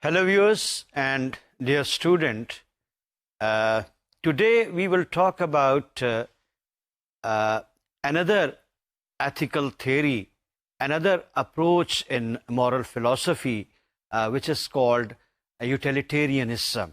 Hello viewers and dear student, today we will talk about another ethical theory, another approach in moral philosophy which is called utilitarianism.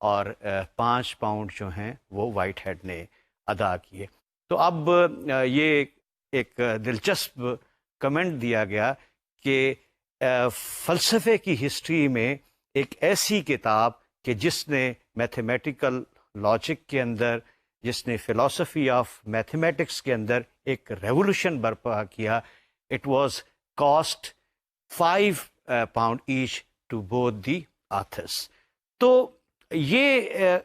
اور 5 pound جو ہیں وہ white head نے ادا کیے. تو اب یہ ایک دلچسپ کمنٹ دیا گیا کہ فلسفے کی ہسٹری میں ایک ایسی کتاب کہ جس نے میتھمیٹیکل لاجک کے اندر، جس نے فلسفی آف میتھمیٹکس کے اندر ایک ریولوشن برپا کیا، it was cost 5 pound each to both the authors. تو یہ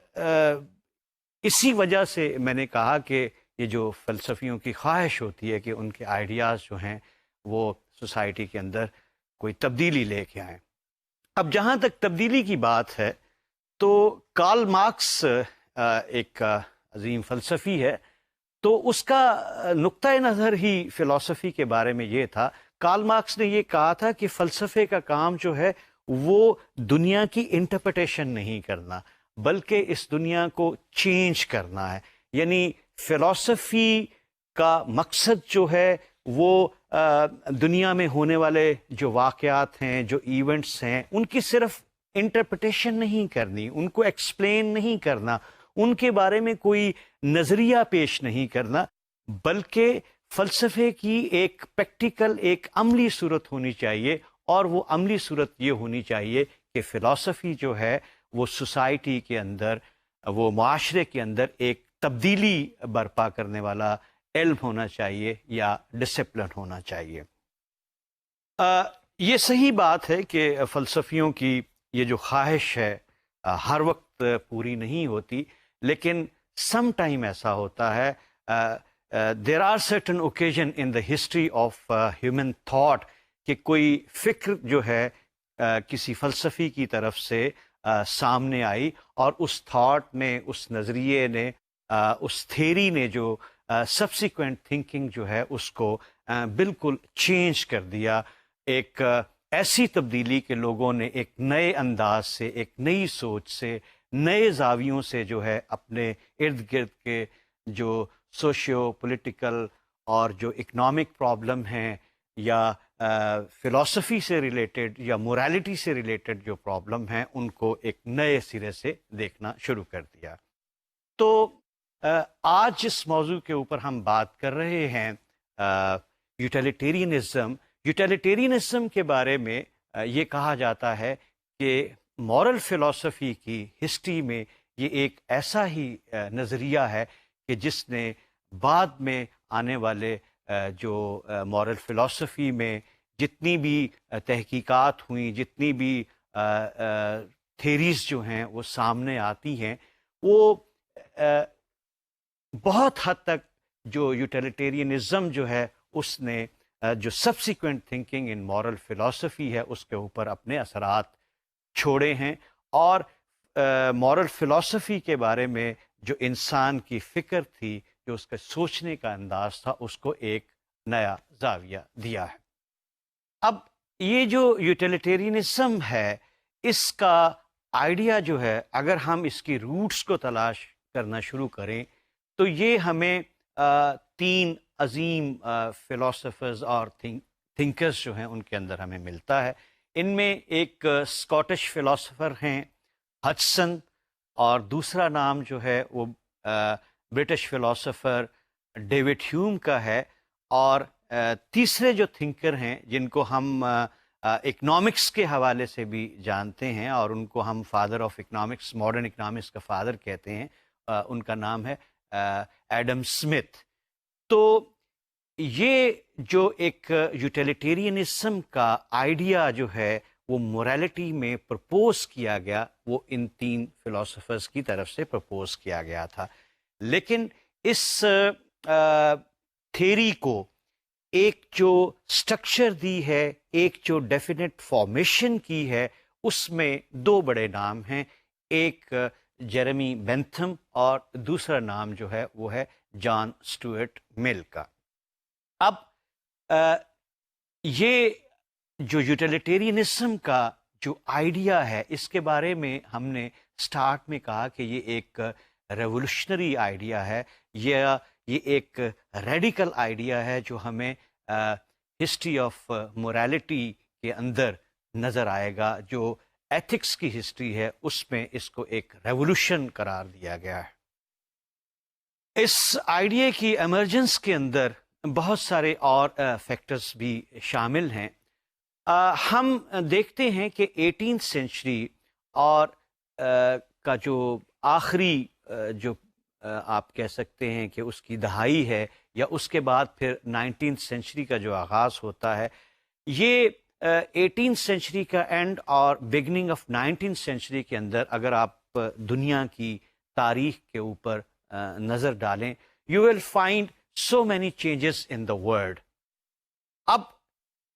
اسی وجہ سے میں نے کہا کہ یہ جو فلسفیوں کی خواہش ہوتی ہے کہ ان کے آئیڈیاز جو ہیں وہ سوسائٹی کے اندر کوئی تبدیلی لے کے آئیں. اب جہاں تک تبدیلی کی بات ہے تو کارل مارکس ایک عظیم فلسفی ہے، تو اس کا نقطۂ نظر ہی فلسفی کے بارے میں یہ تھا. کارل مارکس نے یہ کہا تھا کہ فلسفے کا کام جو ہے وہ دنیا کی انٹرپریٹیشن نہیں کرنا، بلکہ اس دنیا کو چینج کرنا ہے. یعنی فلسفی کا مقصد جو ہے وہ دنیا میں ہونے والے جو واقعات ہیں، جو ایونٹس ہیں، ان کی صرف انٹرپریٹیشن نہیں کرنی، ان کو ایکسپلین نہیں کرنا، ان کے بارے میں کوئی نظریہ پیش نہیں کرنا، بلکہ فلسفے کی ایک پریکٹیکل، ایک عملی صورت ہونی چاہیے. اور وہ عملی صورت یہ ہونی چاہیے کہ فلسفی جو ہے وہ سوسائٹی کے اندر، وہ معاشرے کے اندر ایک تبدیلی برپا کرنے والا علم ہونا چاہیے یا ڈسپلن ہونا چاہیے. یہ صحیح بات ہے کہ فلسفیوں کی یہ جو خواہش ہے ہر وقت پوری نہیں ہوتی، لیکن سم ٹائم ایسا ہوتا ہے. There are certain occasion in the history of human thought کہ کوئی فکر جو ہے کسی فلسفی کی طرف سے سامنے آئی، اور اس تھاٹ نے، اس نظریے نے، اس تھیری نے جو سبسیکوینٹ تھنکنگ جو ہے اس کو بالکل چینج کر دیا. ایک ایسی تبدیلی کہ لوگوں نے ایک نئے انداز سے، ایک نئی سوچ سے، نئے زاویوں سے جو ہے اپنے ارد گرد کے جو سوشیو پولیٹیکل اور جو اکنامک پرابلم ہیں، یا فلسفی سے ریلیٹڈ یا موریلٹی سے ریلیٹڈ جو پرابلم ہیں، ان کو ایک نئے سرے سے دیکھنا شروع کر دیا. تو آج جس موضوع کے اوپر ہم بات کر رہے ہیں، یوٹیلیٹیرینزم. یوٹیلیٹیرینزم کے بارے میں یہ کہا جاتا ہے کہ مورل فلسفی کی ہسٹری میں یہ ایک ایسا ہی نظریہ ہے کہ جس نے بعد میں آنے والے جو مورل فلسفی میں جتنی بھی تحقیقات ہوئیں، جتنی بھی تھیریز جو ہیں وہ سامنے آتی ہیں، وہ بہت حد تک جو یوٹیلیٹیرینزم جو ہے اس نے جو سبسیکوینٹ تھنکنگ ان مورل فلسفی ہے اس کے اوپر اپنے اثرات چھوڑے ہیں، اور مورل فلسفی کے بارے میں جو انسان کی فکر تھی، جو اس کا سوچنے کا انداز تھا، اس کو ایک نیا زاویہ دیا ہے. اب یہ جو یوٹیلیٹیرینزم ہے، اس کا آئیڈیا جو ہے، اگر ہم اس کی روٹس کو تلاش کرنا شروع کریں تو یہ ہمیں 3 عظیم فلاسفرز اور تھنکرز جو ہیں ان کے اندر ہمیں ملتا ہے. ان میں ایک اسکاٹش فلاسفر ہیں ہچسن، اور دوسرا نام جو ہے وہ برٹش فلاسفر ڈیوڈ ہیوم کا ہے، اور تیسرے جو تھنکر ہیں جن کو ہم اکنامکس کے حوالے سے بھی جانتے ہیں، اور ان کو ہم father of economics, modern economics کا فادر کہتے ہیں، ان کا نام ہے ایڈم اسمتھ. تو یہ جو ایک یوٹیلیٹیرینزم کا آئیڈیا جو ہے وہ موریلٹی میں پرپوز کیا گیا، وہ ان 3 فلاسفرز کی طرف سے پرپوز کیا گیا تھا. لیکن اس تھیری کو ایک جو سٹرکچر دی ہے، ایک جو ڈیفینٹ فارمیشن کی ہے، اس میں 2 بڑے نام ہیں. ایک جیرمی بینتھم، اور دوسرا نام جو ہے وہ ہے جان اسٹوارٹ مل کا. اب یہ جو یوٹیلیٹیرینزم کا جو آئیڈیا ہے، اس کے بارے میں ہم نے سٹارٹ میں کہا کہ یہ ایک ریولوشنری آئیڈیا ہے، یہ ایک ریڈیکل آئیڈیا ہے جو ہمیں ہسٹری آف موریلٹی کے اندر نظر آئے گا، جو ایتھکس کی ہسٹری ہے اس میں اس کو ایک ریولوشن قرار دیا گیا ہے۔ اس آئیڈیا کی ایمرجنس کے اندر بہت سارے اور فیکٹرز بھی شامل ہیں۔ ہم دیکھتے ہیں کہ 18 سینچری اور کا جو آخری جو آپ کہہ سکتے ہیں کہ اس کی دہائی ہے، یا اس کے بعد پھر 19 سینچری کا جو آغاز ہوتا ہے، یہ 18 سینچری کا اینڈ اور بگننگ آف 19 سینچری کے اندر اگر آپ دنیا کی تاریخ کے اوپر نظر ڈالیں، you will find so many changes in the world. اب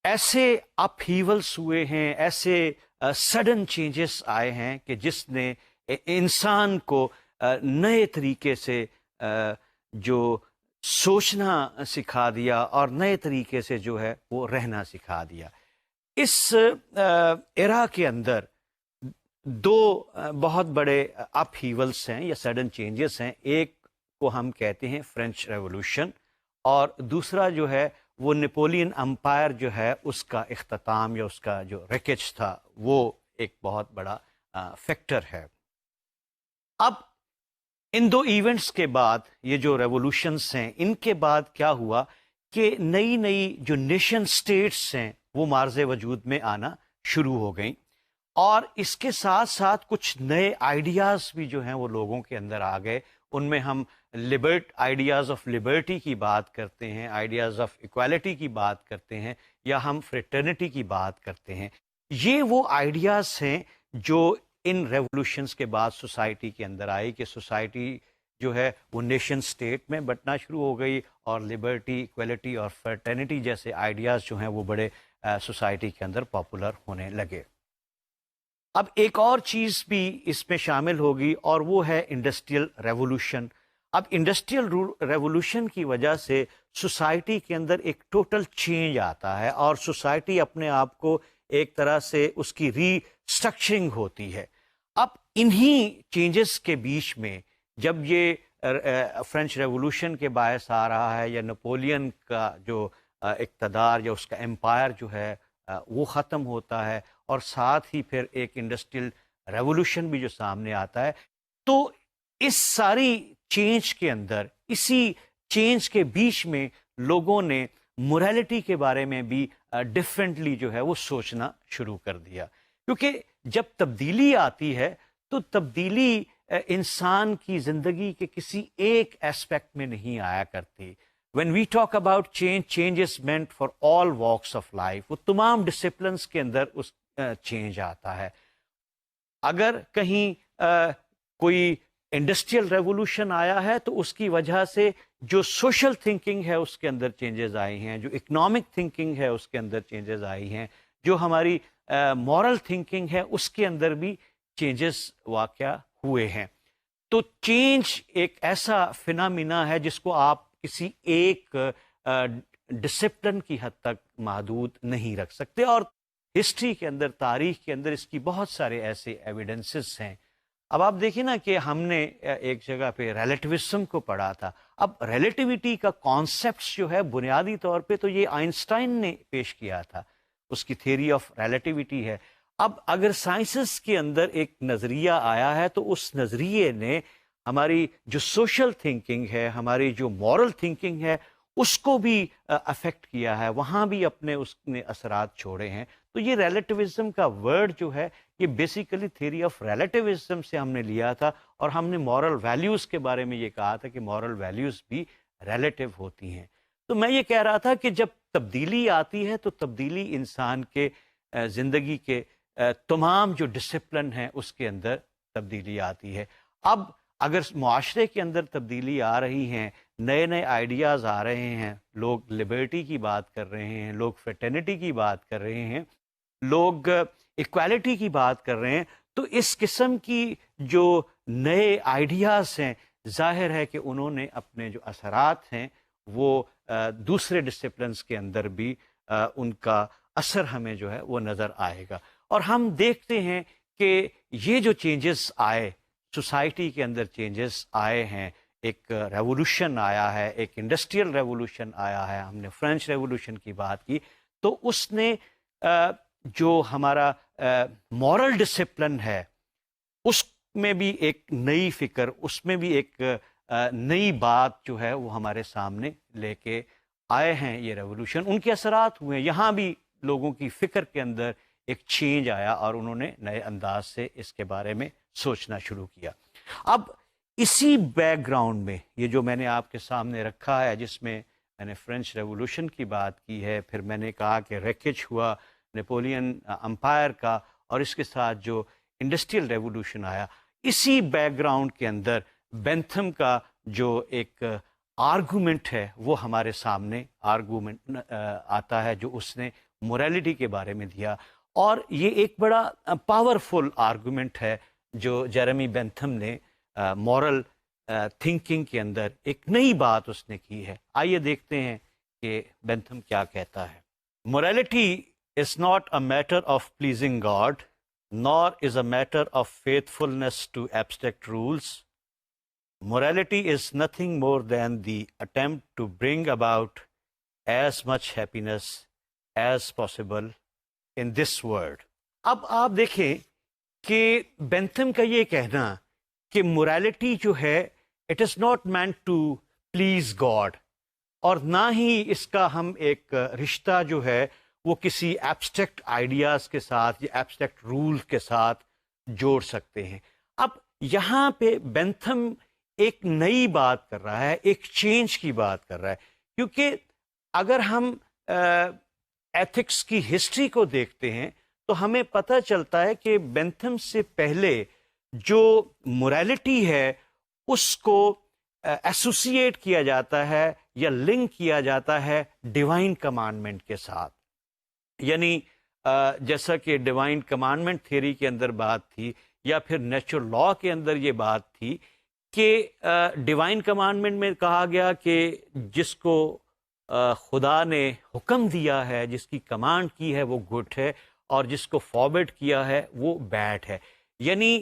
ایسے اپ ہیولس ہوئے ہیں، ایسے سڈن چینجز آئے ہیں کہ جس نے انسان کو نئے طریقے سے جو سوچنا سکھا دیا اور نئے طریقے سے جو ہے وہ رہنا سکھا دیا۔ اس ایرا کے اندر دو بہت بڑے اپ ہیولس ہیں یا سڈن چینجز ہیں۔ ایک کو ہم کہتے ہیں فرینچ ریولوشن، اور دوسرا جو ہے وہ نیپولین امپائر جو ہے اس کا اختتام یا اس کا جو ریکیج تھا، وہ ایک بہت بڑا فیکٹر ہے۔ اب ان دو ایونٹس کے بعد یہ جو ریولوشنس ہیں، ان کے بعد کیا ہوا کہ نئی نئی جو نیشن سٹیٹس ہیں وہ مارز وجود میں آنا شروع ہو گئیں، اور اس کے ساتھ ساتھ کچھ نئے آئیڈیاز بھی جو ہیں وہ لوگوں کے اندر آ گئے۔ ان میں ہم آئیڈیاز آف لبرٹی کی بات کرتے ہیں، آئیڈیاز آف ایکوالٹی کی بات کرتے ہیں، یا ہم فریٹرنٹی کی بات کرتے ہیں۔ یہ وہ آئیڈیاز ہیں جو ان ریولوشنز کے بعد سوسائٹی کے اندر آئی کہ سوسائٹی جو ہے وہ نیشن سٹیٹ میں بٹنا شروع ہو گئی، اور لبرٹی، ایکوالٹی اور فریٹرنٹی جیسے آئیڈیاز جو ہیں وہ بڑے سوسائٹی کے اندر پاپولر ہونے لگے۔ اب ایک اور چیز بھی اس میں شامل ہوگی، اور وہ ہے انڈسٹریل ریولوشن۔ اب انڈسٹریل ریولوشن کی وجہ سے سوسائٹی کے اندر ایک ٹوٹل چینج آتا ہے، اور سوسائٹی اپنے آپ کو ایک طرح سے اس کی ری اسٹرکچرنگ ہوتی ہے۔ اب انہی چینجز کے بیچ میں جب یہ فرینچ ریولوشن کے باعث آ رہا ہے، یا نپولین کا جو اقتدار یا اس کا امپائر جو ہے وہ ختم ہوتا ہے، اور ساتھ ہی پھر ایک انڈسٹریل ریولوشن بھی جو سامنے آتا ہے، تو اس ساری چینج کے اندر، اسی چینج کے بیچ میں لوگوں نے موریلٹی کے بارے میں بھی ڈفرینٹلی جو ہے وہ سوچنا شروع کر دیا، کیونکہ جب تبدیلی آتی ہے تو تبدیلی انسان کی زندگی کے کسی ایک ایسپیکٹ میں نہیں آیا کرتی۔ When we talk about change, change is meant for all walks of life۔ وہ تمام ڈسپلنس کے اندر اس چینج آتا ہے۔ اگر کہیں کوئی انڈسٹریل ریولوشن آیا ہے تو اس کی وجہ سے جو سوشل تھنکنگ ہے اس کے اندر چینجز آئی ہیں، جو اکنامک تھنکنگ ہے اس کے اندر چینجز آئی ہیں، جو ہماری مورل تھنکنگ ہے اس کے اندر بھی چینجز واقع ہوئے ہیں۔ تو چینج ایک ایسا فنامنا ہے جس کو آپ کسی ایک ڈسپلن کی حد تک محدود نہیں رکھ سکتے، اور ہسٹری کے اندر، تاریخ کے اندر اس کی بہت سارے ایسے ایویڈنسز ہیں۔ اب آپ دیکھیں نا کہ ہم نے ایک جگہ پہ ریلیٹیوزم کو پڑھا تھا۔ اب ریلیٹیوٹی کا کانسیپٹ جو ہے بنیادی طور پہ تو یہ آئنسٹائن نے پیش کیا تھا، اس کی تھیوری آف ریلیٹیوٹی ہے۔ اب اگر سائنسز کے اندر ایک نظریہ آیا ہے تو اس نظریے نے ہماری جو سوشل تھنکنگ ہے، ہماری جو مورل تھنکنگ ہے، اس کو بھی افیکٹ کیا ہے، وہاں بھی اپنے اس نے اثرات چھوڑے ہیں۔ تو یہ ریلیٹیوزم کا ورڈ جو ہے یہ بیسیکلی تھیوری آف ریلیٹیوزم سے ہم نے لیا تھا، اور ہم نے مورل ویلیوز کے بارے میں یہ کہا تھا کہ مورل ویلیوز بھی ریلیٹیو ہوتی ہیں۔ تو میں یہ کہہ رہا تھا کہ جب تبدیلی آتی ہے تو تبدیلی انسان کے زندگی کے تمام جو ڈسپلن ہیں اس کے اندر تبدیلی آتی ہے۔ اب اگر معاشرے کے اندر تبدیلی آ رہی ہیں، نئے نئے آئیڈیاز آ رہے ہیں، لوگ لبرٹی کی بات کر رہے ہیں، لوگ فریٹرنٹی کی بات کر رہے ہیں، لوگ ایکوالٹی کی بات کر رہے ہیں، تو اس قسم کی جو نئے آئیڈیاز ہیں، ظاہر ہے کہ انہوں نے اپنے جو اثرات ہیں وہ دوسرے ڈسپلنس کے اندر بھی ان کا اثر ہمیں جو ہے وہ نظر آئے گا۔ اور ہم دیکھتے ہیں کہ یہ جو چینجز آئے، سوسائٹی کے اندر چینجز آئے ہیں، ایک ریولوشن آیا ہے، ایک انڈسٹریل ریولوشن آیا ہے، ہم نے فرینچ ریولوشن کی بات کی، تو اس نے جو ہمارا مورل ڈسپلن ہے اس میں بھی ایک نئی فکر، اس میں بھی ایک نئی بات جو ہے وہ ہمارے سامنے لے کے آئے ہیں یہ ریولوشن. ان کے اثرات ہوئے ہیں، یہاں بھی لوگوں کی فکر کے اندر ایک چینج آیا اور انہوں نے نئے انداز سے اس کے بارے میں سوچنا شروع کیا. اب اسی بیک گراؤنڈ میں یہ جو میں نے آپ کے سامنے رکھا ہے، جس میں نے فرینچ ریولوشن کی بات کی ہے، پھر میں نے کہا کہ ریکیج ہوا نیپولین امپائر کا، اور اس کے ساتھ جو انڈسٹریل ریولوشن آیا، اسی بیک گراؤنڈ کے اندر بینتھم کا جو ایک آرگومنٹ ہے وہ ہمارے سامنے آرگومنٹ آتا ہے، جو اس نے موریلٹی کے بارے میں دیا. اور یہ ایک بڑا پاورفل آرگومنٹ ہے جو جیرمی بینتھم نے مورل تھنکنگ کے اندر ایک نئی بات اس نے کی ہے. آئیے دیکھتے ہیں کہ بینتھم کیا کہتا ہے. Morality is not a matter of pleasing God nor is a matter of faithfulness to abstract rules. Morality is nothing more than the attempt to bring about as much happiness as possible in this world. اب آپ دیکھیں کہ Bentham کا یہ کہنا کہ morality جو ہے it is not meant to please God، اور نہ ہی اس کا ہم ایک رشتہ جو ہے وہ کسی ایبسٹریکٹ آئیڈیاز کے ساتھ یا ایبسٹریکٹ رول کے ساتھ جوڑ سکتے ہیں. اب یہاں پہ بینتھم ایک نئی بات کر رہا ہے، ایک چینج کی بات کر رہا ہے، کیونکہ اگر ہم ایتھکس کی ہسٹری کو دیکھتے ہیں تو ہمیں پتہ چلتا ہے کہ بینتھم سے پہلے جو موریلٹی ہے اس کو ایسوسیٹ کیا جاتا ہے یا لنک کیا جاتا ہے ڈیوائن کمانڈمنٹ کے ساتھ. یعنی جیسا کہ ڈیوائن کمانڈمنٹ تھیوری کے اندر بات تھی یا پھر نیچرل لاء کے اندر یہ بات تھی کہ ڈیوائن کمانڈمنٹ میں کہا گیا کہ جس کو خدا نے حکم دیا ہے، جس کی کمانڈ کی ہے وہ گڈ ہے، اور جس کو فاربڈ کیا ہے وہ بیڈ ہے. یعنی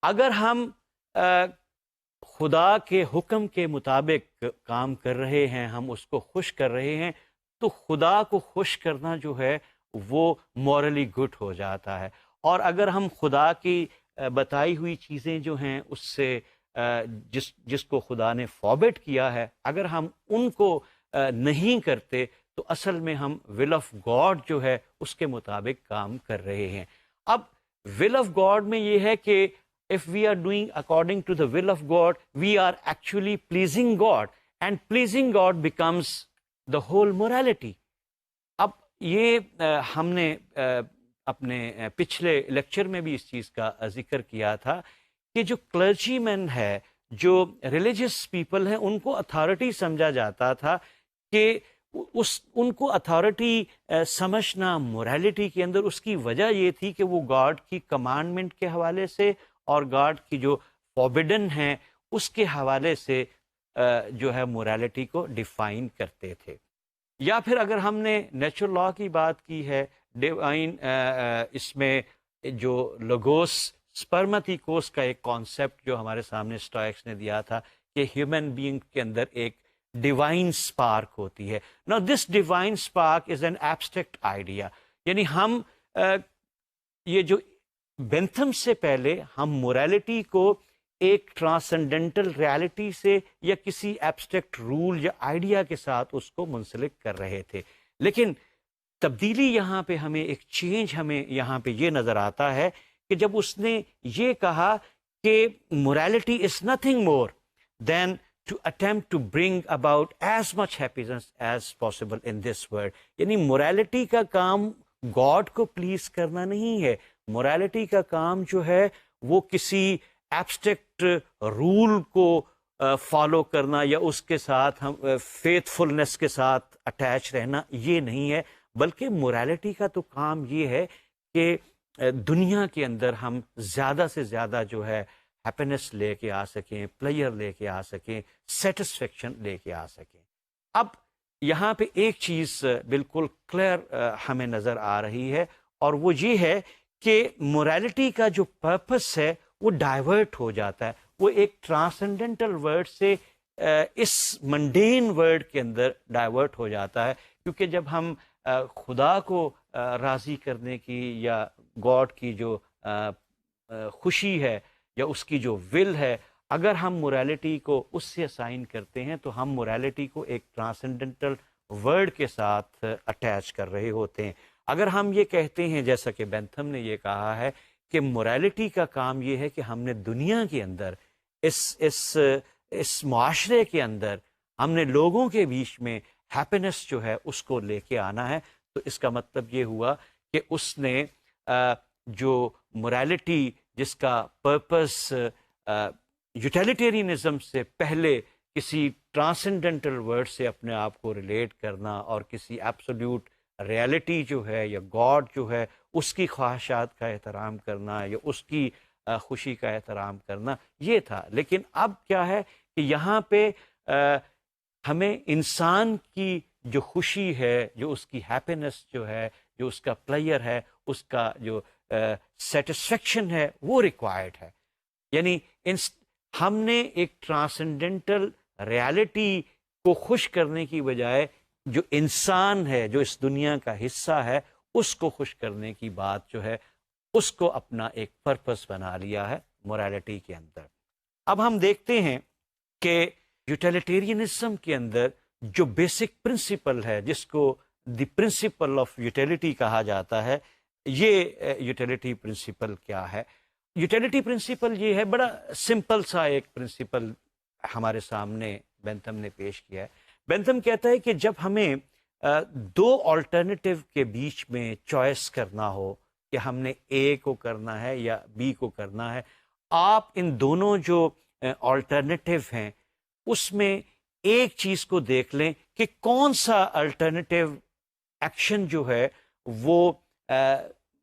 اگر ہم خدا کے حکم کے مطابق کام کر رہے ہیں، ہم اس کو خوش کر رہے ہیں، تو خدا کو خوش کرنا جو ہے وہ مورلی گڈ ہو جاتا ہے. اور اگر ہم خدا کی بتائی ہوئی چیزیں جو ہیں اس سے جس کو خدا نے فاربڈ کیا ہے، اگر ہم ان کو نہیں کرتے تو اصل میں ہم ول آف گاڈ جو ہے اس کے مطابق کام کر رہے ہیں. اب ول آف گاڈ میں یہ ہے کہ if we are doing according to the will of God, we are actually pleasing God, and pleasing God becomes the whole morality. اب یہ ہم نے اپنے پچھلے لیکچر میں بھی اس چیز کا ذکر کیا تھا کہ جو کلرجی مین ہے، جو ریلیجس پیپل ہیں، ان کو اتھارٹی سمجھا جاتا تھا کہ ان کو اتھارٹی سمجھنا موریلٹی کے اندر اس کی وجہ یہ تھی کہ وہ گاڈ کی کمانڈمنٹ کے حوالے سے اور گاڈ کی جو فوربڈن ہیں اس کے حوالے سے جو ہے موریلٹی کو ڈیفائن کرتے تھے. یا پھر اگر ہم نے نیچرل لاء کی بات کی ہے، ڈیوائن اس میں جو لوگوس سپرمتیکوس کا ایک کانسیپٹ جو ہمارے سامنے اسٹوئکس نے دیا تھا کہ ہیومن بینگ کے اندر ایک ڈیوائن سپارک ہوتی ہے. نا this divine spark is an abstract idea. یعنی ہم یہ جو بینتھم سے پہلے ہم موریلٹی کو ایک ٹرانسنڈنٹل ریالٹی سے یا کسی ایبسٹریکٹ رول یا آئیڈیا کے ساتھ اس کو منسلک کر رہے تھے. لیکن تبدیلی یہاں پہ ہمیں ایک چینج ہمیں یہاں پہ یہ نظر آتا ہے کہ جب اس نے یہ کہا کہ morality is nothing more than to attempt to bring about as much happiness as possible in this world. یعنی موریلٹی کا کام گاڈ کو پلیز کرنا نہیں ہے. موریلٹی کا کام جو ہے وہ کسی ایبسٹریکٹ رول کو فالو کرنا یا اس کے ساتھ ہم فیتھ فلنس کے ساتھ اٹیچ رہنا یہ نہیں ہے، بلکہ موریلٹی کا تو کام یہ ہے کہ دنیا کے اندر ہم زیادہ سے زیادہ جو ہے ہیپینس لے کے آ سکیں، پلیئر لے کے آ سکیں، سیٹسفیکشن لے کے آ سکیں. اب یہاں پہ ایک چیز بالکل کلیئر ہمیں نظر آ رہی ہے، اور وہ یہ ہے کہ موریلٹی کا جو پرپس ہے وہ ڈائیورٹ ہو جاتا ہے. وہ ایک ٹرانسنڈنٹل ورڈ سے اس منڈین ورڈ کے اندر ڈائیورٹ ہو جاتا ہے. کیونکہ جب ہم خدا کو راضی کرنے کی یا گاڈ کی جو خوشی ہے یا اس کی جو ول ہے، اگر ہم موریلٹی کو اس سے اسائن کرتے ہیں تو ہم موریلٹی کو ایک ٹرانسینڈنٹل ورڈ کے ساتھ اٹیچ کر رہے ہوتے ہیں۔ اگر ہم یہ کہتے ہیں جیسا کہ بینتھم نے یہ کہا ہے کہ موریلٹی کا کام یہ ہے کہ ہم نے دنیا کے اندر اس معاشرے کے اندر ہم نے لوگوں کے بیچ میں ہیپینس جو ہے اس کو لے کے آنا ہے، تو اس کا مطلب یہ ہوا کہ اس نے جو موریلٹی جس کا پرپس یوٹیلیٹیرینزم سے پہلے کسی ٹرانسینڈنٹل ورڈ سے اپنے آپ کو ریلیٹ کرنا اور کسی ایبسولوٹ ریالٹی جو ہے یا گاڈ جو ہے اس کی خواہشات کا احترام کرنا یا اس کی خوشی کا احترام کرنا، یہ تھا۔ لیکن اب کیا ہے کہ یہاں پہ ہمیں انسان کی جو خوشی ہے، جو اس کی ہیپینس جو ہے، جو اس کا پلیئر ہے، اس کا جو سیٹسفیکشن ہے وہ ریکوائرڈ ہے۔ یعنی ہم نے ایک ٹرانسینڈنٹل ریالٹی کو خوش کرنے کی بجائے جو انسان ہے، جو اس دنیا کا حصہ ہے، اس کو خوش کرنے کی بات جو ہے اس کو اپنا ایک پرپس بنا لیا ہے موریلٹی کے اندر۔ اب ہم دیکھتے ہیں کہ یوٹیلیٹیرینزم کے اندر جو بیسک پرنسپل ہے، جس کو دی پرنسپل آف یوٹیلیٹی کہا جاتا ہے، یہ یوٹیلیٹی پرنسپل کیا ہے؟ یوٹیلیٹی پرنسپل یہ ہے، بڑا سمپل سا ایک پرنسپل ہمارے سامنے بینتھم نے پیش کیا ہے۔ بینتھم کہتا ہے کہ جب ہمیں دو آلٹرنیٹیو کے بیچ میں چوائس کرنا ہو کہ ہم نے اے کو کرنا ہے یا بی کو کرنا ہے، آپ ان دونوں جو آلٹرنیٹیو ہیں اس میں ایک چیز کو دیکھ لیں کہ کون سا الٹرنیٹیو ایکشن جو ہے وہ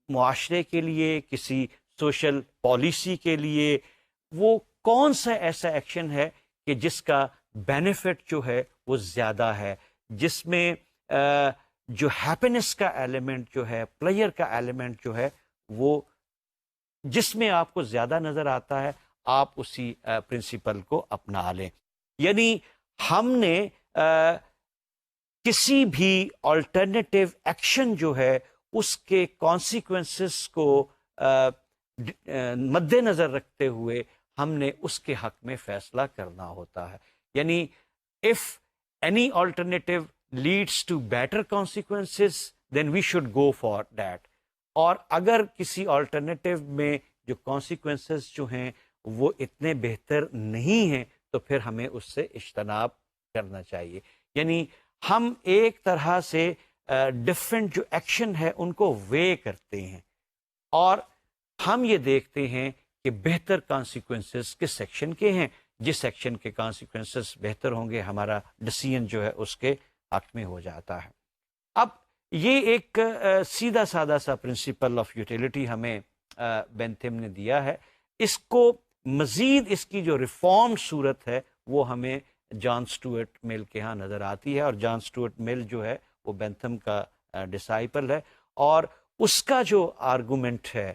معاشرے کے لیے، کسی سوشل پالیسی کے لیے، وہ کون سا ایسا ایکشن ہے کہ جس کا بینیفٹ جو ہے وہ زیادہ ہے، جس میں جو ہیپینس کا ایلیمنٹ جو ہے، پلیئر کا ایلیمنٹ جو ہے، وہ جس میں آپ کو زیادہ نظر آتا ہے، آپ اسی پرنسپل کو اپنا لیں۔ یعنی ہم نے کسی بھی آلٹرنیٹیو ایکشن جو ہے اس کے کانسیکوینسز کو مد نظر رکھتے ہوئے ہم نے اس کے حق میں فیصلہ کرنا ہوتا ہے۔ یعنی if any alternative leads to better consequences then we should go for that، اور اگر کسی آلٹرنیٹیو میں جو کانسیکوینسز جو ہیں وہ اتنے بہتر نہیں ہیں تو پھر ہمیں اس سے اجتناب کرنا چاہیے۔ یعنی ہم ایک طرح سے ڈفرینٹ جو ایکشن ہے ان کو وے کرتے ہیں اور ہم یہ دیکھتے ہیں کہ بہتر کانسیکوینسز کس سیکشن کے ہیں، جس سیکشن کے کانسیکوینسز بہتر ہوں گے ہمارا ڈیسیژن جو ہے اس کے حق میں ہو جاتا ہے۔ اب یہ ایک سیدھا سادہ سا پرنسپل آف یوٹیلیٹی ہمیں بینتھم نے دیا ہے۔ اس کو مزید اس کی جو ریفارم صورت ہے وہ ہمیں جان سٹوئرٹ مل کے ہاں نظر آتی ہے، اور جان سٹوئرٹ مل جو ہے وہ بینتھم کا ڈسائپل ہے، اور اس کا جو آرگومنٹ ہے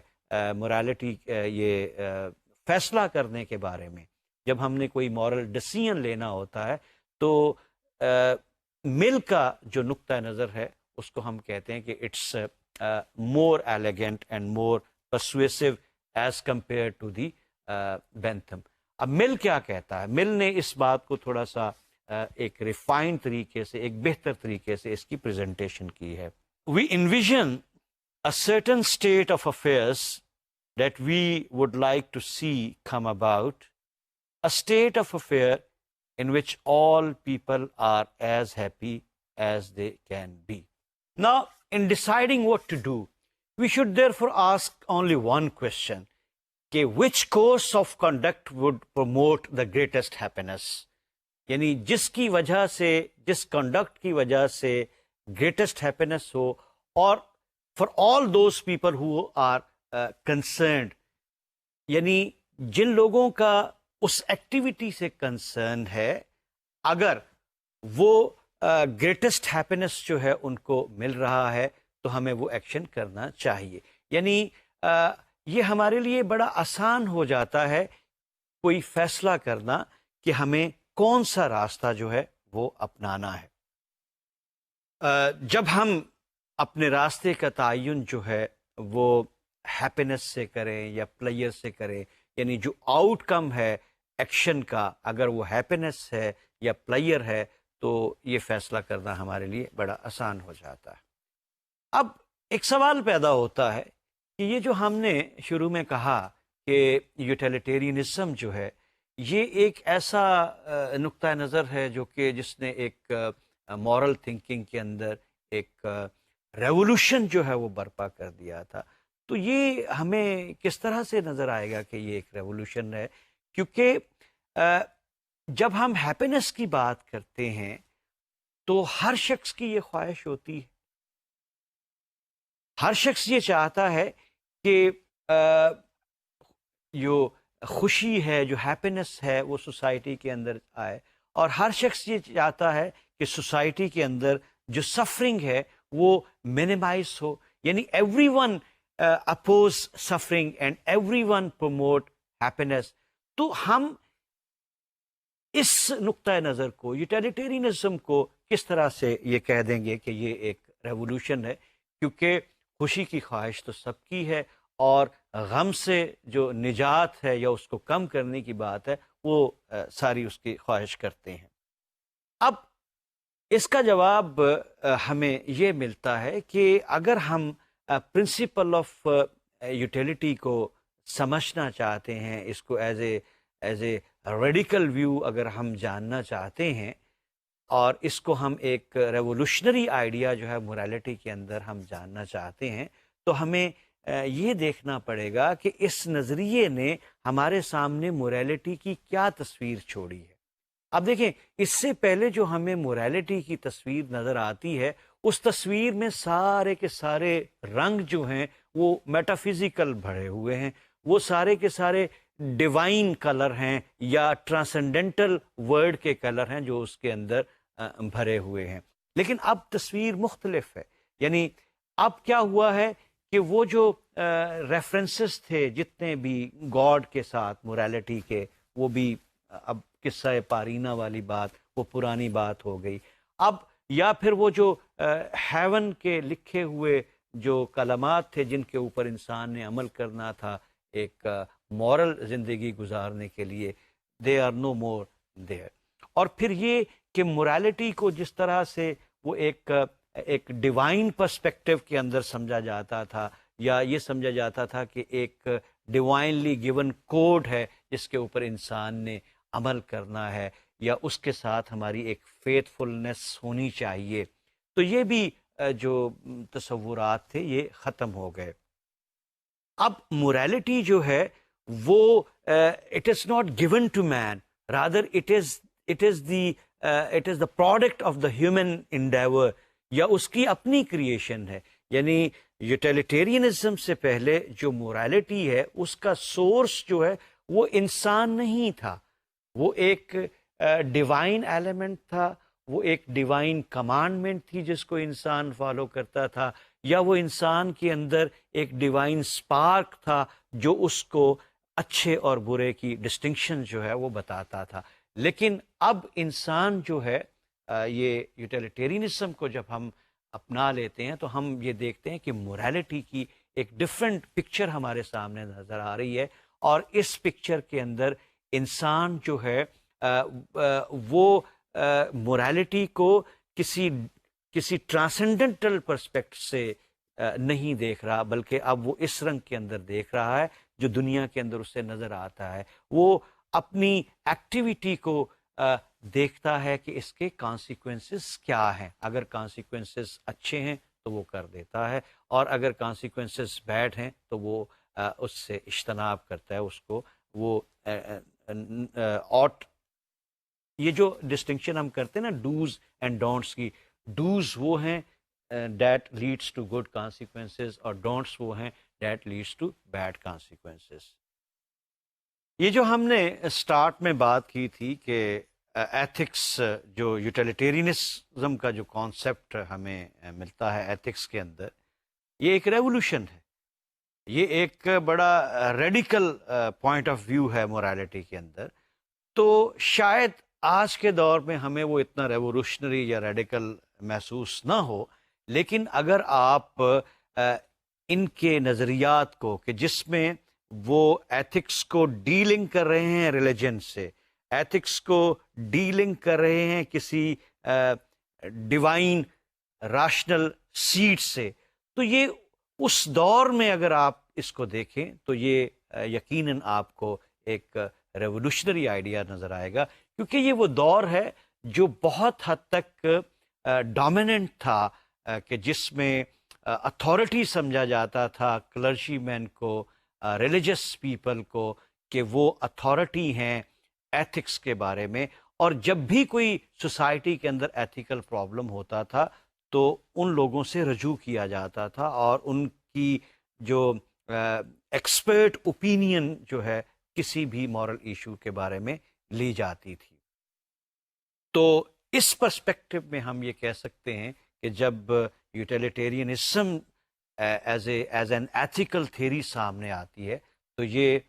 موریلٹی یہ فیصلہ کرنے کے بارے میں، جب ہم نے کوئی مورل ڈیسیژن لینا ہوتا ہے تو مل کا جو نقطہ نظر ہے اس کو ہم کہتے ہیں کہ it's more elegant and more persuasive as compare to the Bentham. اب مل کیا کہتا ہے؟ مل نے اس بات کو تھوڑا سا ایک ریفائنڈ طریقے سے، ایک بہتر طریقے سے اس کی پریزنٹیشن کی ہے۔ وی invasion a certain state of affairs that we would like to see come about, a state of affair in which all people are as happy as they can be. Now, in deciding what to do, we should therefore ask only one question, کہ which course of conduct would promote the greatest happiness؟ یعنی جس کی وجہ سے، جس conduct کی وجہ سے گریٹسٹ ہیپینس ہو، اور for all those people who are concerned، یعنی جن لوگوں کا اس ایکٹیویٹی سے کنسرن ہے، اگر وہ گریٹسٹ ہیپینس جو ہے ان کو مل رہا ہے تو ہمیں وہ ایکشن کرنا چاہیے۔ یعنی یہ ہمارے لیے بڑا آسان ہو جاتا ہے کوئی فیصلہ کرنا کہ ہمیں کون سا راستہ جو ہے وہ اپنانا ہے۔ جب ہم اپنے راستے کا تعین جو ہے وہ ہیپینس سے کریں یا پلیئر سے کریں، یعنی جو آؤٹ کم ہے ایکشن کا، اگر وہ ہیپینس ہے یا پلیئر ہے تو یہ فیصلہ کرنا ہمارے لیے بڑا آسان ہو جاتا ہے۔ اب ایک سوال پیدا ہوتا ہے کہ یہ جو ہم نے شروع میں کہا کہ یوٹیلیٹیرینزم جو ہے یہ ایک ایسا نقطہ نظر ہے جو کہ جس نے ایک مورل تھنکنگ کے اندر ایک ریولوشن جو ہے وہ برپا کر دیا تھا، تو یہ ہمیں کس طرح سے نظر آئے گا کہ یہ ایک ریولوشن ہے؟ کیونکہ جب ہم ہیپینس کی بات کرتے ہیں تو ہر شخص کی یہ خواہش ہوتی ہے، ہر شخص یہ چاہتا ہے کہ جو خوشی ہے، جو ہیپینس ہے وہ سوسائٹی کے اندر آئے، اور ہر شخص یہ چاہتا ہے کہ سوسائٹی کے اندر جو سفرنگ ہے وہ منیمائز ہو، یعنی every one oppose suffering and every one promote happiness. تو ہم اس نقطۂ نظر کو، یوٹیلیٹیرینزم کو کس طرح سے یہ کہہ دیں گے کہ یہ ایک ریولوشن ہے؟ کیونکہ خوشی کی خواہش تو سب کی ہے، اور غم سے جو نجات ہے یا اس کو کم کرنے کی بات ہے وہ ساری اس کی خواہش کرتے ہیں۔ اب اس کا جواب ہمیں یہ ملتا ہے کہ اگر ہم پرنسپل آف یوٹیلیٹی کو سمجھنا چاہتے ہیں، اس کو ایز اے ریڈیکل ویو اگر ہم جاننا چاہتے ہیں، اور اس کو ہم ایک ریولوشنری آئیڈیا جو ہے موریلٹی کے اندر ہم جاننا چاہتے ہیں، تو ہمیں یہ دیکھنا پڑے گا کہ اس نظریے نے ہمارے سامنے موریلٹی کی کیا تصویر چھوڑی ہے۔ اب دیکھیں، اس سے پہلے جو ہمیں موریلٹی کی تصویر نظر آتی ہے، اس تصویر میں سارے کے سارے رنگ جو ہیں وہ میٹافزیکل بھرے ہوئے ہیں، وہ سارے کے سارے ڈیوائن کلر ہیں یا ٹرانسینڈنٹل ورڈ کے کلر ہیں جو اس کے اندر بھرے ہوئے ہیں۔ لیکن اب تصویر مختلف ہے، یعنی اب کیا ہوا ہے کہ وہ جو ریفرنسز تھے جتنے بھی گاڈ کے ساتھ موریلٹی کے، وہ بھی اب قصہ پارینہ والی بات وہ پرانی بات ہو گئی۔ اب یا پھر وہ جو ہیون کے لکھے ہوئے جو کلمات تھے جن کے اوپر انسان نے عمل کرنا تھا ایک مورل زندگی گزارنے کے لیے، they are know more their. اور پھر یہ کہ موریلٹی کو جس طرح سے وہ ایک ڈیوائن پرسپیکٹو کے اندر سمجھا جاتا تھا، یا یہ سمجھا جاتا تھا کہ ایک ڈیوائنلی گیون کوڈ ہے جس کے اوپر انسان نے عمل کرنا ہے، یا اس کے ساتھ ہماری ایک فیتھ فلنس ہونی چاہیے، تو یہ بھی جو تصورات تھے یہ ختم ہو گئے۔ اب موریلٹی جو ہے وہ it is not given to man, rather it is the product of the human endeavour, یا اس کی اپنی کریشن ہے۔ یعنی یوٹیلیٹیرینزم سے پہلے جو موریلٹی ہے اس کا سورس جو ہے وہ انسان نہیں تھا، وہ ایک ڈیوائن ایلیمنٹ تھا، وہ ایک ڈیوائن کمانڈمنٹ تھی جس کو انسان فالو کرتا تھا، یا وہ انسان کے اندر ایک ڈیوائن سپارک تھا جو اس کو اچھے اور برے کی ڈسٹنکشن جو ہے وہ بتاتا تھا۔ لیکن اب انسان جو ہے یہ یوٹیلیٹیرینزم کو جب ہم اپنا لیتے ہیں تو ہم یہ دیکھتے ہیں کہ موریلٹی کی ایک ڈفرینٹ پکچر ہمارے سامنے نظر آ رہی ہے، اور اس پکچر کے اندر انسان جو ہے وہ موریلٹی کو کسی ٹرانسینڈنٹل پرسپیکٹ سے نہیں دیکھ رہا، بلکہ اب وہ اس رنگ کے اندر دیکھ رہا ہے جو دنیا کے اندر اسے نظر آتا ہے۔ وہ اپنی ایکٹیویٹی کو دیکھتا ہے کہ اس کے کانسیکوینسز کیا ہیں، اگر کانسیکوینسز اچھے ہیں تو وہ کر دیتا ہے، اور اگر کانسیکوینسز بیڈ ہیں تو وہ اس سے اجتناب کرتا ہے، اس کو وہ یہ جو ڈسٹنکشن ہم کرتے ہیں نا ڈوز اینڈ ڈونٹس کی، ڈوز وہ ہیں that leads to good consequences, اور ڈونٹس وہ ہیں that leads to bad consequences. یہ جو ہم نے اسٹارٹ میں بات کی تھی کہ ایتھکس، جو یوٹیلیٹیرینزم کا جو کانسیپٹ ہمیں ملتا ہے ایتھکس کے اندر، یہ ایک ریولوشن ہے، یہ ایک بڑا ریڈیکل پوائنٹ آف ویو ہے موریلٹی کے اندر۔ تو شاید آج کے دور میں ہمیں وہ اتنا ریولوشنری یا ریڈیکل محسوس نہ ہو، لیکن اگر آپ ان کے نظریات کو کہ جس میں وہ ایتھکس کو ڈیلنگ کر رہے ہیں ریلیجن سے، ایتھکس کو ڈیلنگ کر رہے ہیں کسی ڈیوائن راشنل سیٹ سے، تو یہ اس دور میں اگر آپ اس کو دیکھیں تو یہ یقیناً آپ کو ایک ریولوشنری آئیڈیا نظر آئے گا، کیونکہ یہ وہ دور ہے جو بہت حد تک ڈومیننٹ تھا، کہ جس میں اتھارٹی سمجھا جاتا تھا کلرجی مین کو، ریلیجس پیپل کو، کہ وہ اتھارٹی ہیں ایتھکس کے بارے میں، اور جب بھی کوئی سوسائٹی کے اندر ایتھیکل پرابلم ہوتا تھا تو ان لوگوں سے رجوع کیا جاتا تھا اور ان کی جو ایکسپرٹ اوپینین جو ہے کسی بھی مورل ایشو کے بارے میں لی جاتی تھی۔ تو اس پرسپیکٹو میں ہم یہ کہہ سکتے ہیں کہ جب utilitarianism as an ethical theory سامنے آتی ہے تو یہ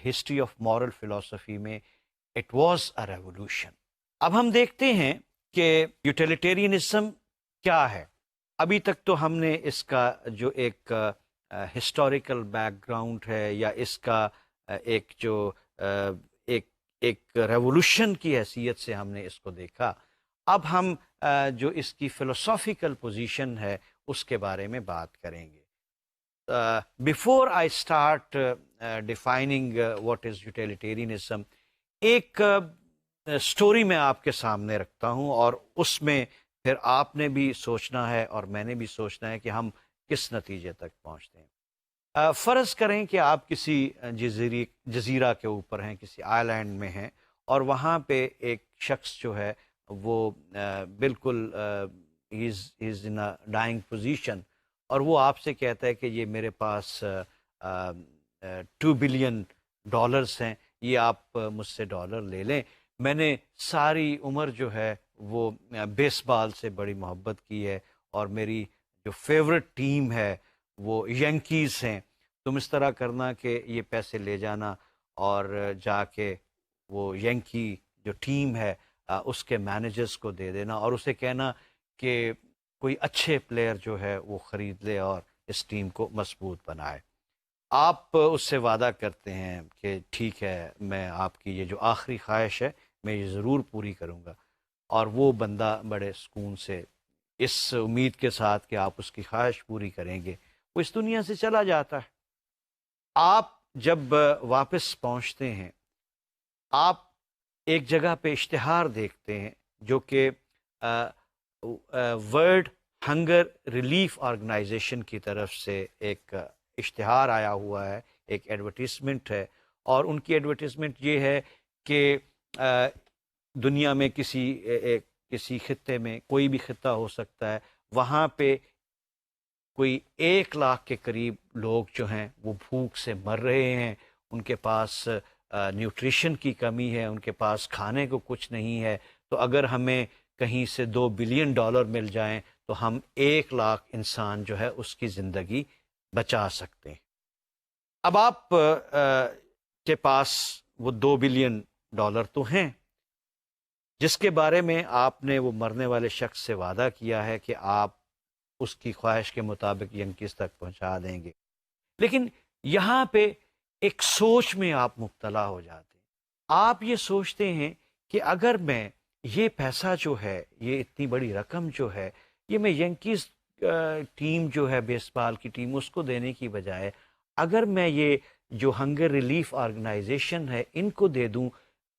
ہسٹری آف مورل فلاسفی میں اٹ واز اے ریولوشن۔ اب ہم دیکھتے ہیں کہ یوٹیلیٹیرینزم کیا ہے۔ ابھی تک تو ہم نے اس کا جو ایک ہسٹوریکل بیک گراؤنڈ ہے یا اس کا ایک جو ایک ریولوشن کی حیثیت سے ہم نے اس کو دیکھا، اب ہم جو اس کی فلسافیکل پوزیشن ہے اس کے بارے میں بات کریں گے۔ Before I start defining what is utilitarianism, ایک اسٹوری میں آپ کے سامنے رکھتا ہوں اور اس میں پھر آپ نے بھی سوچنا ہے اور میں نے بھی سوچنا ہے کہ ہم کس نتیجے تک پہنچتے ہیں۔ فرض کریں کہ آپ کسی جزیرہ کے اوپر ہیں، کسی آئی لینڈ میں ہیں، اور وہاں پہ ایک شخص جو ہے وہ بالکل از ان ڈائنگ پوزیشن، اور وہ آپ سے کہتا ہے کہ یہ میرے پاس 2 بلین ڈالرز ہیں، یہ آپ مجھ سے ڈالر لے لیں، میں نے ساری عمر جو ہے وہ بیس بال سے بڑی محبت کی ہے اور میری جو فیورٹ ٹیم ہے وہ ینکیز ہیں، تم اس طرح کرنا کہ یہ پیسے لے جانا اور جا کے وہ ینکی جو ٹیم ہے اس کے مینیجرز کو دے دینا اور اسے کہنا کہ کوئی اچھے پلیئر جو ہے وہ خرید لے اور اس ٹیم کو مضبوط بنائے۔ آپ اس سے وعدہ کرتے ہیں کہ ٹھیک ہے، میں آپ کی یہ جو آخری خواہش ہے میں یہ ضرور پوری کروں گا، اور وہ بندہ بڑے سکون سے اس امید کے ساتھ کہ آپ اس کی خواہش پوری کریں گے وہ اس دنیا سے چلا جاتا ہے۔ آپ جب واپس پہنچتے ہیں، آپ ایک جگہ پہ اشتہار دیکھتے ہیں جو کہ ورلڈ ہنگر ریلیف آرگنائزیشن کی طرف سے ایک اشتہار آیا ہوا ہے، ایک ایڈورٹیزمنٹ ہے، اور ان کی ایڈورٹیزمنٹ یہ ہے کہ دنیا میں کسی خطے میں، کوئی بھی خطہ ہو سکتا ہے، وہاں پہ کوئی 1 لاکھ کے قریب لوگ جو ہیں وہ بھوک سے مر رہے ہیں، ان کے پاس نیوٹریشن کی کمی ہے، ان کے پاس کھانے کو کچھ نہیں ہے، تو اگر ہمیں کہیں سے 2 بلین ڈالر مل جائیں تو ہم 1 لاکھ انسان جو ہے اس کی زندگی بچا سکتے ہیں۔ اب آپ کے پاس وہ 2 بلین ڈالر تو ہیں جس کے بارے میں آپ نے وہ مرنے والے شخص سے وعدہ کیا ہے کہ آپ اس کی خواہش کے مطابق ینکیز تک پہنچا دیں گے، لیکن یہاں پہ ایک سوچ میں آپ مبتلا ہو جاتے ہیں۔ آپ یہ سوچتے ہیں کہ اگر میں یہ پیسہ جو ہے، یہ اتنی بڑی رقم جو ہے، یہ میں ینکیز ٹیم جو ہے بیس بال کی ٹیم اس کو دینے کی بجائے اگر میں یہ جو ہنگر ریلیف آرگنائزیشن ہے ان کو دے دوں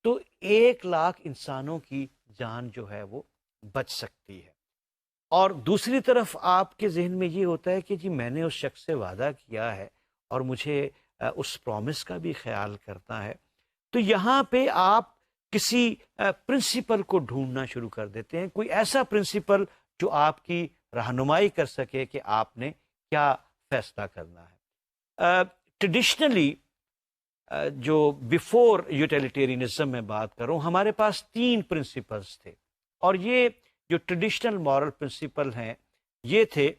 تو 1 لاکھ انسانوں کی جان جو ہے وہ بچ سکتی ہے۔ اور دوسری طرف آپ کے ذہن میں یہ ہوتا ہے کہ جی میں نے اس شخص سے وعدہ کیا ہے اور مجھے اس پرومس کا بھی خیال کرنا ہے، تو یہاں پہ آپ کسی پرنسپل کو ڈھونڈنا شروع کر دیتے ہیں، کوئی ایسا پرنسپل جو آپ کی رہنمائی کر سکے کہ آپ نے کیا فیصلہ کرنا ہے۔ ٹریڈیشنلی جو بیفور یوٹیلیٹیرینزم میں بات کروں، ہمارے پاس 3 پرنسپلز تھے، اور یہ جو ٹریڈیشنل مورل پرنسپل ہیں یہ تھے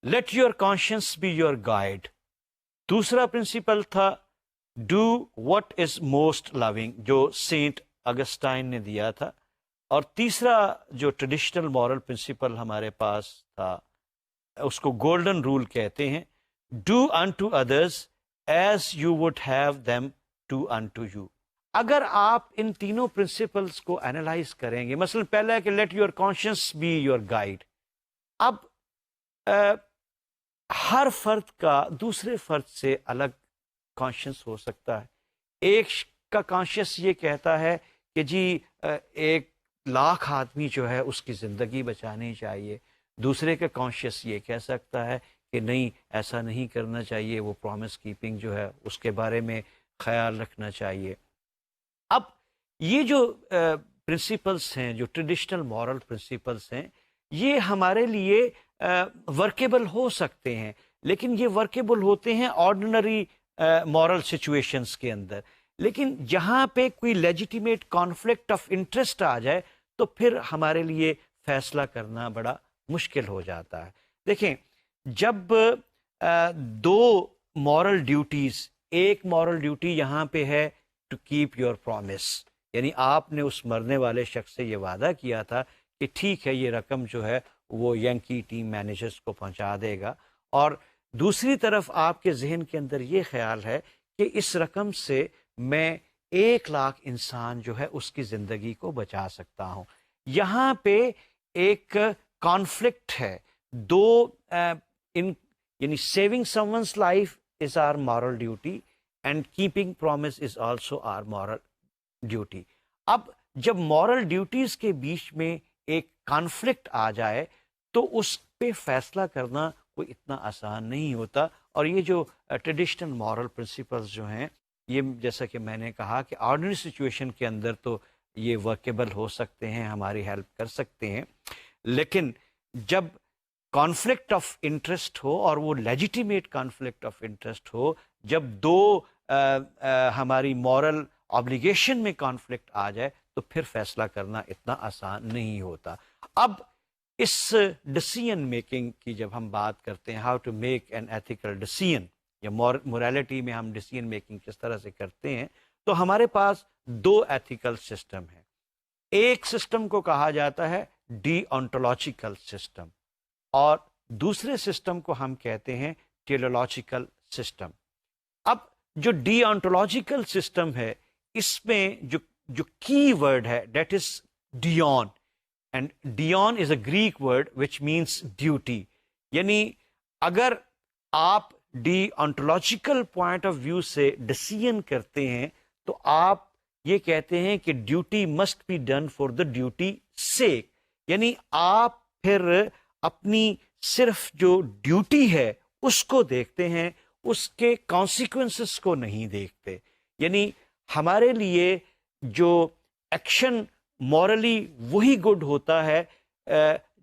let your conscience be your guide, دوسرا پرنسپل تھا do what is most loving جو سینٹ اگسٹائن نے دیا تھا، اور تیسرا جو ٹریڈیشنل مورل پرنسپل ہمارے پاس تھا اس کو گولڈن رول کہتے ہیں، do unto others as you would have them do unto you. اگر آپ ان تینوں پرنسپلس کو انالائز کریں گے، مثلا پہلا ہے کہ let your conscious be your guide. اب ہر فرد کا دوسرے فرد سے الگ کانشیس ہو سکتا ہے. ایک کا کانشیس یہ کہتا ہے کہ جی 1,00,000 آدمی جو ہے اس کی زندگی بچانی چاہیے. دوسرے کا کانشیس یہ کہہ سکتا ہے کہ نہیں، ایسا نہیں کرنا چاہیے، وہ پرومس کیپنگ جو ہے اس کے بارے میں خیال رکھنا چاہیے. اب یہ جو پرنسپلس ہیں، جو ٹریڈیشنل مورل پرنسپلس ہیں، یہ ہمارے لیے ورکیبل ہو سکتے ہیں، لیکن یہ ورکیبل ہوتے ہیں آرڈنری مورل سچویشنس کے اندر. لیکن جہاں پہ کوئی لیجیٹیمیٹ کانفلکٹ آف انٹرسٹ آ جائے تو پھر ہمارے لیے فیصلہ کرنا بڑا مشکل ہو جاتا ہے. دیکھیں، جب دو مورل ڈیوٹیز، ایک مورل ڈیوٹی یہاں پہ ہے ٹو کیپ یور پرومس، یعنی آپ نے اس مرنے والے شخص سے یہ وعدہ کیا تھا کہ ٹھیک ہے یہ رقم جو ہے وہ ینکی ٹیم مینیجرز کو پہنچا دے گا، اور دوسری طرف آپ کے ذہن کے اندر یہ خیال ہے کہ اس رقم سے میں 1,00,000 انسان جو ہے اس کی زندگی کو بچا سکتا ہوں. یہاں پہ ایک کانفلکٹ ہے. دو یعنی saving some one's life is our moral duty and keeping promise is also our moral duty. اب جب مورل ڈیوٹیز کے بیچ میں ایک کانفلکٹ آ جائے تو اس پہ فیصلہ کرنا کوئی اتنا آسان نہیں ہوتا. اور یہ جو ٹریڈیشنل مورل پرنسپلز جو ہیں، یہ جیسا کہ میں نے کہا کہ آرڈنری سچویشن کے اندر تو یہ ورکیبل ہو سکتے ہیں، ہماری ہیلپ کر سکتے ہیں، لیکن جب کانفلکٹ آف انٹرسٹ ہو اور وہ لیجیٹیمیٹ کانفلکٹ آف انٹرسٹ ہو، جب دو ہماری مورل آبلیگیشن میں کانفلکٹ آ جائے تو پھر فیصلہ کرنا اتنا آسان نہیں ہوتا. اب اس ڈسیزن میکنگ کی جب ہم بات کرتے ہیں، how to make an ethical decision, یا مورالٹی میں ہم ڈسیزن میکنگ کس طرح سے کرتے ہیں، تو ہمارے پاس دو ایتھیکل سسٹم ہیں. ایک سسٹم کو کہا جاتا ہے ڈی آنٹولوجیکل سسٹم، اور دوسرے سسٹم کو ہم کہتے ہیں ٹیلیولوجیکل سسٹم. اب جو ڈی آنٹولوجیکل سسٹم ہے، اس میں جو کی ورڈ ہے that is deon, and deon is a Greek word which means duty. یعنی اگر آپ deontological point of view سے ڈسیزن کرتے ہیں تو آپ یہ کہتے ہیں کہ duty must be done for the duty sake. یعنی آپ پھر اپنی صرف جو ڈیوٹی ہے اس کو دیکھتے ہیں، اس کے کانسیکوینسز کو نہیں دیکھتے. یعنی ہمارے لیے جو ایکشن مورلی وہی گڈ ہوتا ہے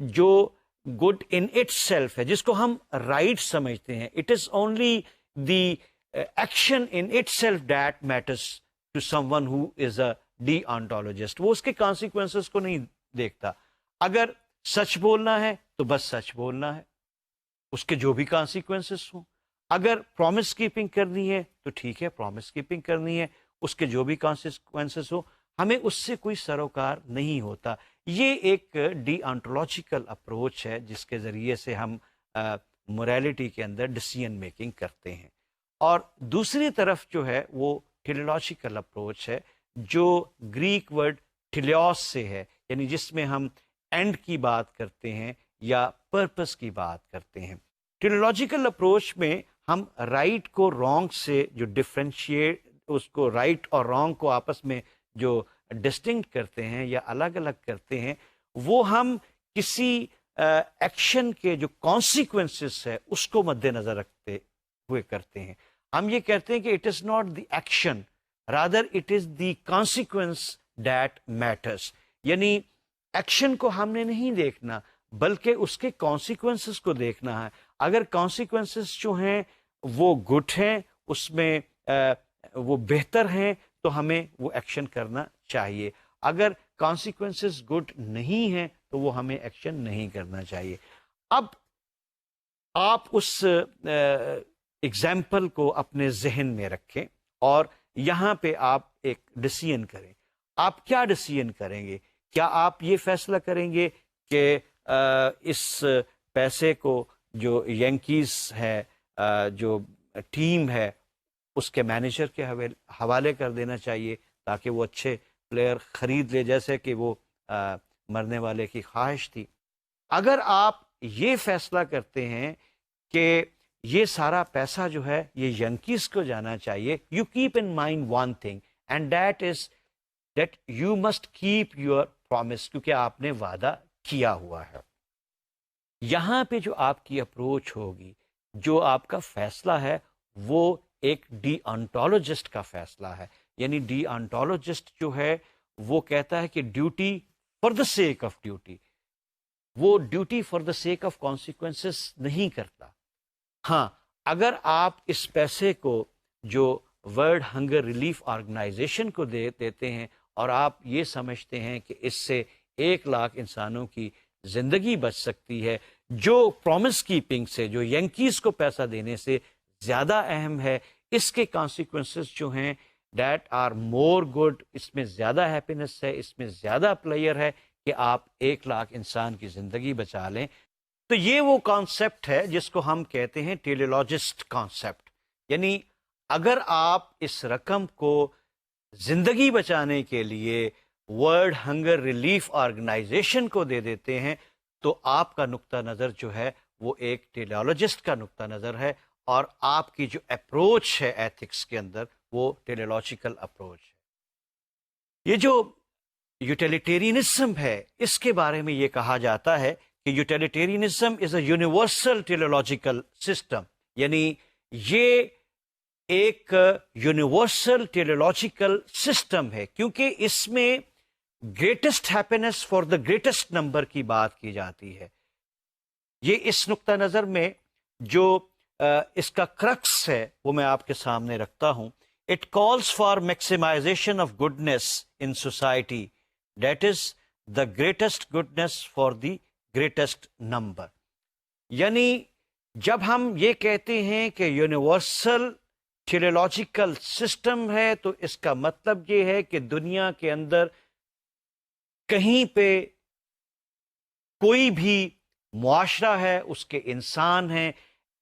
جو گڈ ان اٹ سیلف ہے، جس کو ہم رائٹ سمجھتے ہیں. It is only the action in itself that matters to someone who is a deontologist. وہ اس کے کانسیکوینسز کو نہیں دیکھتا. اگر سچ بولنا ہے تو بس سچ بولنا ہے، اس کے جو بھی کانسیکوینسز ہوں. اگر پرومس کیپنگ کرنی ہے تو ٹھیک ہے، پرومس کیپنگ کرنی ہے، اس کے جو بھی کانسیکوینسز ہوں، ہمیں اس سے کوئی سروکار نہیں ہوتا. یہ ایک ڈی آنٹولوجیکل اپروچ ہے جس کے ذریعے سے ہم موریلٹی کے اندر ڈسیزن میکنگ کرتے ہیں. اور دوسری طرف جو ہے وہ ٹیلیولوجیکل اپروچ ہے، جو گریک ورڈ ٹیلیوس سے ہے، یعنی جس میں ہم اینڈ کی بات کرتے ہیں یا پرپس کی بات کرتے ہیں. ٹیلیولوجیکل اپروچ میں ہم رائٹ کو رانگ سے جو ڈفرینشیٹ، اس کو رائٹ اور رانگ کو آپس میں جو ڈسٹنکٹ کرتے ہیں یا الگ الگ کرتے ہیں، وہ ہم کسی ایکشن کے جو کانسیکوینسز ہے اس کو مد نظر رکھتے ہوئے کرتے ہیں. ہم یہ کہتے ہیں کہ it is not the action, rather it is the consequence that matters. یعنی ایکشن کو ہم نے نہیں دیکھنا بلکہ اس کے کانسیکوینسز کو دیکھنا ہے. اگر کانسیکوینسز جو ہیں وہ گڈ ہیں، اس میں وہ بہتر ہیں، تو ہمیں وہ ایکشن کرنا چاہیے. اگر کانسیکوینسز گڈ نہیں ہیں تو وہ ہمیں ایکشن نہیں کرنا چاہیے. اب آپ اس ایگزامپل کو اپنے ذہن میں رکھیں اور یہاں پہ آپ ایک ڈسیزن کریں. آپ کیا ڈسیزن کریں گے؟ کیا آپ یہ فیصلہ کریں گے کہ اس پیسے کو جو ینکیز ہے جو ٹیم ہے اس کے مینیجر کے حوالے کر دینا چاہیے تاکہ وہ اچھے پلیئر خرید لے، جیسے کہ وہ مرنے والے کی خواہش تھی۔ اگر آپ یہ فیصلہ کرتے ہیں کہ یہ سارا پیسہ جو ہے یہ ینکیز کو جانا چاہیے، you keep in mind one thing and that is that you must keep your promise, کیونکہ آپ نے وعدہ کیا ہوا ہے۔ یہاں پہ جو آپ کی اپروچ ہوگی، جو آپ کا فیصلہ ہے، وہ ایک ڈی آنٹولوجسٹ کا فیصلہ ہے۔ یعنی ڈی آنٹولوجسٹ جو ہے وہ کہتا ہے کہ duty for the sake of duty, وہ duty for the sake of consequences نہیں کرتا۔ ہاں، اگر آپ اس پیسے کو جو ورلڈ ہنگر ریلیف آرگنائزیشن کو دیتے ہیں اور آپ یہ سمجھتے ہیں کہ اس سے 1,00,000 انسانوں کی زندگی بچ سکتی ہے، جو پرومس کیپنگ سے، جو ینکیز کو پیسہ دینے سے زیادہ اہم ہے، اس کے کانسیکوینسز جو ہیں دیٹ آر مور گڈ، اس میں زیادہ ہیپینس ہے، اس میں زیادہ پلیئر ہے کہ آپ 1,00,000 انسان کی زندگی بچا لیں۔ تو یہ وہ کانسیپٹ ہے جس کو ہم کہتے ہیں ٹیلیولوجسٹ کانسیپٹ۔ یعنی اگر آپ اس رقم کو زندگی بچانے کے لیے ورلڈ ہنگر ریلیف آرگنائزیشن کو دے دیتے ہیں تو آپ کا نقطہ نظر جو ہے وہ ایک ٹیلیولوجسٹ کا نقطہ نظر ہے، اور آپ کی جو اپروچ ہے ایتھکس کے اندر وہ ٹیلیولوجیکل اپروچ ہے۔ یہ جو یوٹیلیٹیرینزم ہے، اس کے بارے میں یہ کہا جاتا ہے کہ utilitarianism is a universal teleological system, یعنی یہ ایک یونیورسل ٹیلیولوجیکل سسٹم ہے کیونکہ اس میں greatest happiness for the greatest number کی بات کی جاتی ہے۔ یہ اس نقطہ نظر میں جو اس کا کرکس ہے وہ میں آپ کے سامنے رکھتا ہوں۔ It calls for maximization of goodness in society, that is the greatest goodness for the greatest number. یعنی جب ہم یہ کہتے ہیں کہ یونیورسل ٹیلیولوجیکل سسٹم ہے تو اس کا مطلب یہ ہے کہ دنیا کے اندر کہیں پہ کوئی بھی معاشرہ ہے، اس کے انسان ہیں،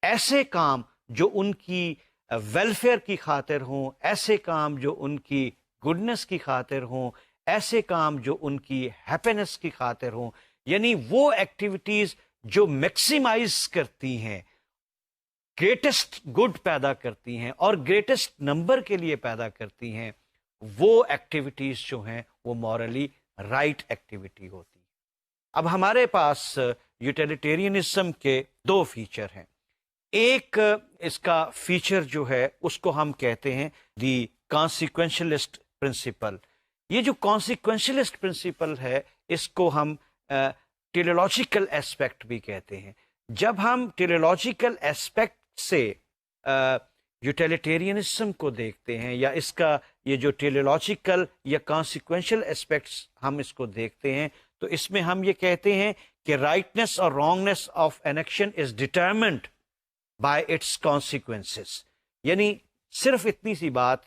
ایسے کام جو ان کی ویلفیئر کی خاطر ہوں، ایسے کام جو ان کی گڈنس کی خاطر ہوں، ایسے کام جو ان کی ہیپینس کی خاطر ہوں، یعنی وہ ایکٹیویٹیز جو میکسیمائز کرتی ہیں، گریٹسٹ گڈ پیدا کرتی ہیں اور گریٹسٹ نمبر کے لیے پیدا کرتی ہیں، وہ ایکٹیویٹیز جو ہیں وہ مورلی رائٹ ایکٹیویٹی ہوتی ہے۔ اب ہمارے پاس یوٹیلیٹیرینزم کے دو فیچر ہیں۔ ایک اس کا فیچر جو ہے اس کو ہم کہتے ہیں دی کانسیکوینشلسٹ پرنسپل۔ یہ جو کانسیکوینشلسٹ پرنسپل ہے اس کو ہم ٹیلیولوجیکل ایسپیکٹ بھی کہتے ہیں۔ جب ہم ٹیلیولوجیکل ایسپیکٹ سے یوٹیلیٹیرینزم کو دیکھتے ہیں یا اس کا یہ جو ٹیلیولوجیکل یا کانسیکوینشل ایسپیکٹس ہم اس کو دیکھتے ہیں تو اس میں ہم یہ کہتے ہیں کہ رائٹنس اور wrongness of an action is determined by its consequences. یعنی صرف اتنی سی بات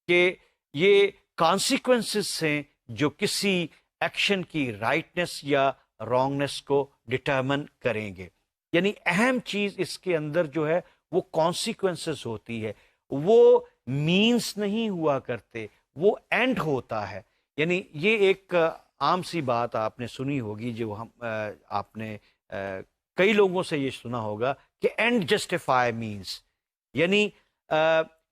کہ یہ کانسیکوینسز ہیں جو کسی ایکشن کی رائٹنس یا رانگنس کو ڈٹرمن کریں گے۔ یعنی اہم چیز اس کے اندر جو ہے وہ کانسیکوینسز ہوتی ہے، وہ مینس نہیں ہوا کرتے، وہ اینڈ ہوتا ہے۔ یعنی یہ ایک عام سی بات آپ نے سنی ہوگی، جو آپ نے کئی لوگوں سے یہ سنا ہوگا کہ اینڈ جسٹیفائی مینس، یعنی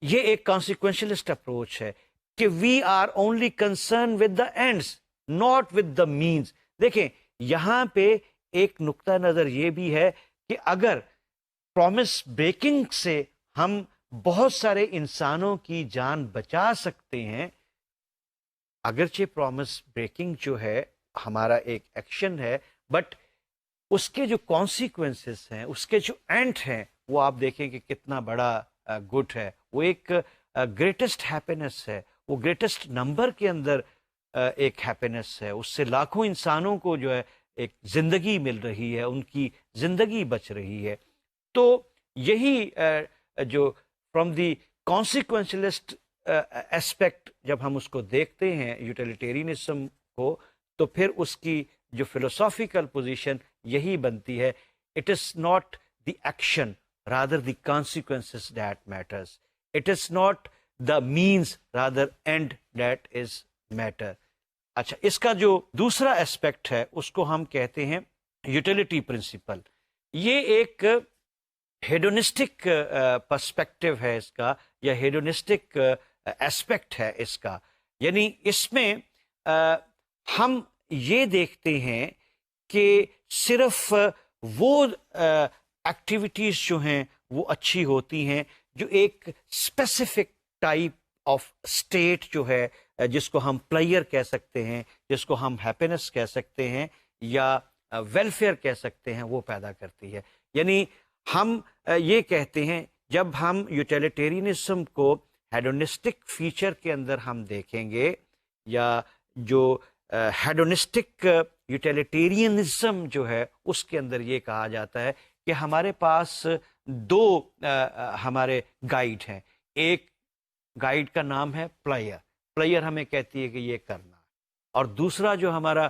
یہ ایک کانسیکوینشلسٹ اپروچ ہے کہ we are only concern with the ends not with the means. دیکھیں یہاں پہ ایک نقطہ نظر یہ بھی ہے کہ اگر پرومس بریکنگ سے ہم بہت سارے انسانوں کی جان بچا سکتے ہیں، اگرچہ پرومس بریکنگ جو ہے ہمارا ایک ایکشن ہے، بٹ اس کے جو کانسیکوینسز ہیں، اس کے جو اینڈ ہیں، وہ آپ دیکھیں کہ کتنا بڑا گڈ ہے، وہ ایک گریٹسٹ ہیپینس ہے، وہ گریٹسٹ نمبر کے اندر ایک ہیپینس ہے، اس سے لاکھوں انسانوں کو جو ہے ایک زندگی مل رہی ہے، ان کی زندگی بچ رہی ہے۔ تو یہی جو فرام دی کانسیکوینشلسٹ ایسپیکٹ جب ہم اس کو دیکھتے ہیں یوٹیلیٹیرینزم کو، تو پھر اس کی جو فلسافیکل پوزیشن یہی بنتی ہے، it is not the action, rather the consequences that matters. It is not the means, rather end that is matter. اچھا، اس کا جو دوسرا اسپیکٹ ہے اس کو ہم کہتے ہیں یوٹیلیٹی پرنسپل. یہ ایک ہیڈونسٹک پرسپیکٹو ہے اس کا، یا ہیڈونسٹک اسپیکٹ ہے اس کا. یعنی اس میں ہم یہ دیکھتے ہیں کہ صرف وہ ایکٹیویٹیز جو ہیں وہ اچھی ہوتی ہیں جو ایک اسپیسیفک ٹائپ آف اسٹیٹ جو ہے، جس کو ہم پلیئر کہہ سکتے ہیں، جس کو ہم ہیپینس کہہ سکتے ہیں، یا ویلفیئر کہہ سکتے ہیں، وہ پیدا کرتی ہے. یعنی ہم یہ کہتے ہیں جب ہم یوٹیلیٹیرینزم کو ہیڈونسٹک فیچر کے اندر ہم دیکھیں گے، یا جو ہیڈونسٹک یوٹیلیٹیرینزم جو ہے اس کے اندر یہ کہا جاتا ہے کہ ہمارے پاس دو ہمارے گائیڈ ہیں. ایک گائیڈ کا نام ہے پلیئر. پلیئر ہمیں کہتی ہے کہ یہ کرنا ہے، اور دوسرا جو ہمارا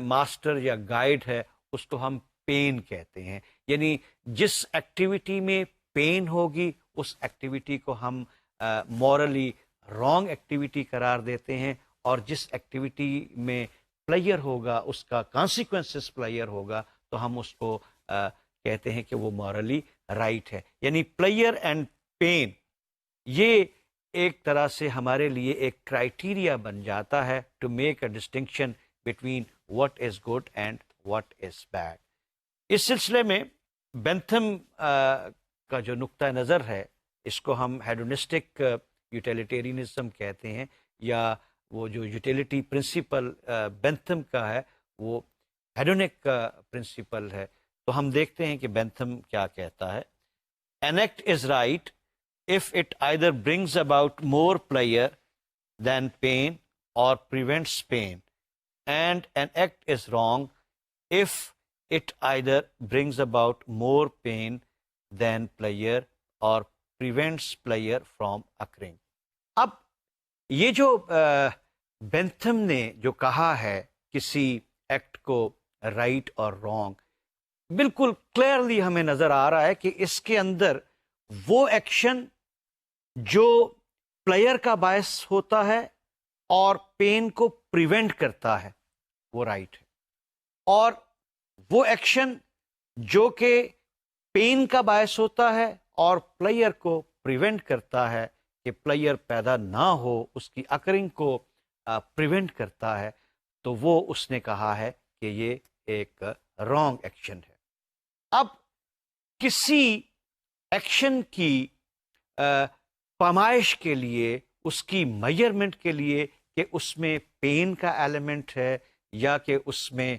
ماسٹر یا گائیڈ ہے اس کو ہم پین کہتے ہیں. یعنی جس ایکٹیویٹی میں پین ہوگی اس ایکٹیویٹی کو ہم مورلی رانگ ایکٹیویٹی قرار دیتے ہیں، اور جس ایکٹیویٹی میں پلیئر ہوگا اس کا کانسیکوینسز پلیئر ہوگا تو ہم اس کو کہتے ہیں کہ وہ مورلی رائٹ ہے. یعنی پلیئر اینڈ پین یہ ایک طرح سے ہمارے لیے ایک کرائٹیریا بن جاتا ہے to make a distinction between what is good and what is bad. اس سلسلے میں بینتھم کا جو نقطہ نظر ہے اس کو ہم ہیڈونسٹک یوٹیلیٹیرینزم کہتے ہیں، یا وہ جو یوٹیلیٹی پرنسپل بینتھم کا ہے وہ ہیڈونک پرنسپل ہے. تو ہم دیکھتے ہیں کہ بینتھم کیا کہتا ہے. An act is right if it either brings about more pleasure than pain or prevents pain, and an act is wrong if it either brings about more pain than pleasure or prevents pleasure from occurring. اب یہ جو Bentham نے جو کہا ہے کسی act کو right اور رانگ، بالکل کلیئرلی ہمیں نظر آ رہا ہے کہ اس کے اندر وہ ایکشن جو پلیئر کا باعث ہوتا ہے اور پین کو پریونٹ کرتا ہے وہ رائٹ ہے، اور وہ ایکشن جو کہ پین کا باعث ہوتا ہے اور پلیئر کو پریونٹ کرتا ہے کہ پلیئر پیدا نہ ہو، اس کی اکرنگ کو پریونٹ کرتا ہے، تو وہ اس نے کہا ہے کہ یہ ایک رانگ ایکشن ہے. اب کسی ایکشن کی پیمائش کے لیے، اس کی میئرمنٹ کے لیے کہ اس میں پین کا ایلیمنٹ ہے یا کہ اس میں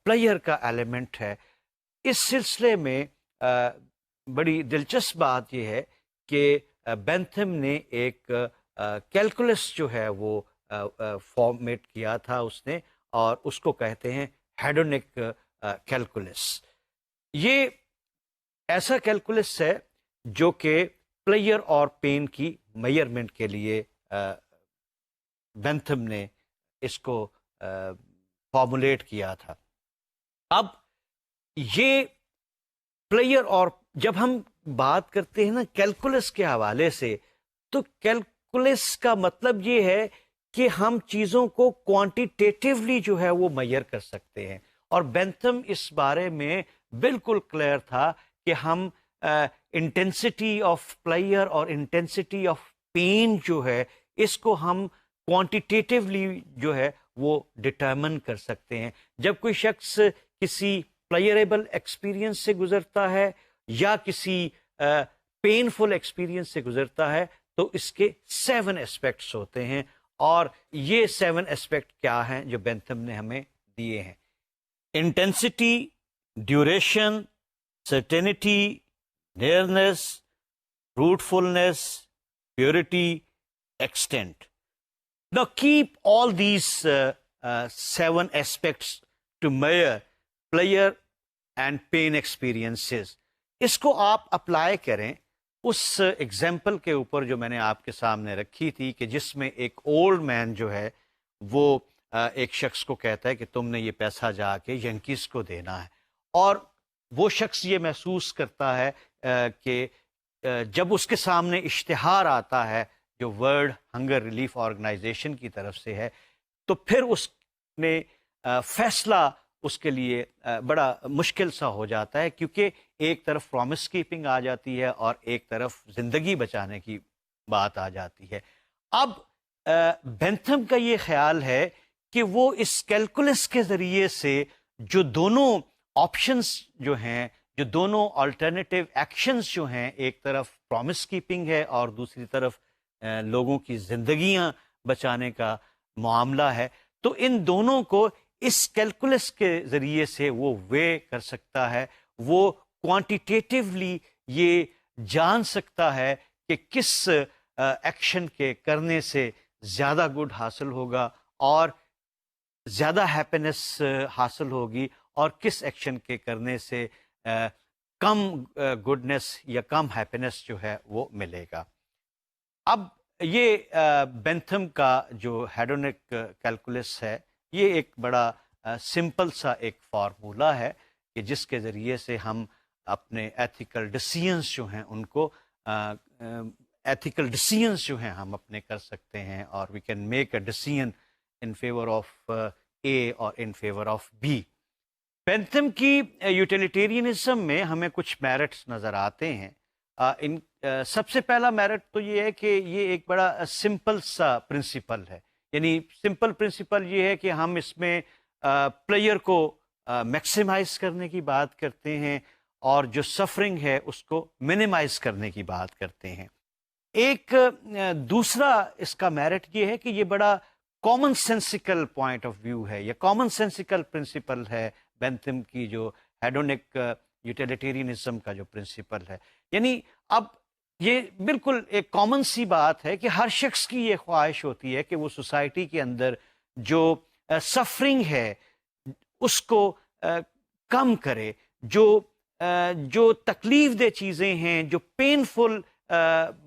پلیئر کا ایلیمنٹ ہے، اس سلسلے میں بڑی دلچسپ بات یہ ہے کہ بینتھم نے ایک کیلکولس جو ہے وہ فارمیٹ کیا تھا اس نے، اور اس کو کہتے ہیں ہیڈونک کیلکولس. یہ ایسا کیلکولس ہے جو کہ پلیئر اور پین کی میئرمنٹ کے لیے بینتھم نے اس کو فارمولیٹ کیا تھا. اب یہ پلیئر، اور جب ہم بات کرتے ہیں نا کیلکولس کے حوالے سے، تو کیلکولس کا مطلب یہ ہے کہ ہم چیزوں کو کوانٹیٹیولی جو ہے وہ میئر کر سکتے ہیں، اور بینتھم اس بارے میں بالکل کلیئر تھا کہ ہم انٹینسٹی آف پلیئر اور انٹینسٹی آف پین جو ہے اس کو ہم کوانٹیٹیولی جو ہے وہ ڈٹرمن کر سکتے ہیں. جب کوئی شخص کسی پلیئریبل ایکسپیرئنس سے گزرتا ہے یا کسی پینفل ایکسپیرئنس سے گزرتا ہے تو اس کے 7 اسپیکٹس ہوتے ہیں، اور یہ 7 اسپیکٹ کیا ہیں جو بینتھم نے ہمیں دیے ہیں. Intensity, duration, certainty, nearness, fruitfulness, purity, extent. Now keep all these 7 aspects to measure pleasure and pain experiences. اس کو آپ اپلائی کریں اس ایگزامپل کے اوپر جو میں نے آپ کے سامنے رکھی تھی، کہ جس میں ایک اولڈ مین جو ہے وہ ایک شخص کو کہتا ہے کہ تم نے یہ پیسہ جا کے ینکیز کو دینا ہے، اور وہ شخص یہ محسوس کرتا ہے کہ جب اس کے سامنے اشتہار آتا ہے جو ورلڈ ہنگر ریلیف آرگنائزیشن کی طرف سے ہے، تو پھر اس نے فیصلہ اس کے لیے بڑا مشکل سا ہو جاتا ہے، کیونکہ ایک طرف پرومس کیپنگ آ جاتی ہے اور ایک طرف زندگی بچانے کی بات آ جاتی ہے۔ اب بینتھم کا یہ خیال ہے کہ وہ اس کیلکولس کے ذریعے سے جو دونوں آپشنس جو ہیں، جو دونوں آلٹرنیٹیو ایکشنز جو ہیں، ایک طرف پرومس کیپنگ ہے اور دوسری طرف لوگوں کی زندگیاں بچانے کا معاملہ ہے، تو ان دونوں کو اس کیلکولس کے ذریعے سے وہ وے کر سکتا ہے، وہ کوانٹیٹیولی یہ جان سکتا ہے کہ کس ایکشن کے کرنے سے زیادہ گڈ حاصل ہوگا اور زیادہ ہیپینس حاصل ہوگی، اور کس ایکشن کے کرنے سے کم گڈنس یا کم ہیپینس جو ہے وہ ملے گا۔ اب یہ بینتھم کا جو ہیڈونک کیلکولس ہے، یہ ایک بڑا سمپل سا ایک فارمولہ ہے کہ جس کے ذریعے سے ہم اپنے ایتھیکل ڈیسیژنز جو ہیں ان کو ایتھیکل ڈیسیژنز جو ہیں ہم اپنے کر سکتے ہیں، اور we can make a decision in favour of A or in favour of B. Bentham کی یوٹیلیٹیرینزم میں ہمیں کچھ میرٹس نظر آتے ہیں۔ سب سے پہلا میرٹ تو یہ ہے کہ یہ ایک بڑا سمپل سا پرنسپل ہے، یعنی سمپل پرنسپل یہ ہے کہ ہم اس میں پلیئر کو میکسیمائز کرنے کی بات کرتے ہیں اور جو سفرنگ ہے اس کو منیمائز کرنے کی بات کرتے ہیں۔ ایک دوسرا اس کا میرٹ یہ ہے کہ یہ بڑا common sensical point of view ہے، یا کامن سینسیکل پرنسپل ہے بینتھم کی جو ہیڈونک یوٹیلیٹیرینزم کا جو پرنسپل ہے۔ یعنی اب یہ بالکل ایک کامن سی بات ہے کہ ہر شخص کی یہ خواہش ہوتی ہے کہ وہ سوسائٹی کے اندر جو سفرنگ ہے اس کو کم کرے، جو تکلیف دہ چیزیں ہیں، جو پینفل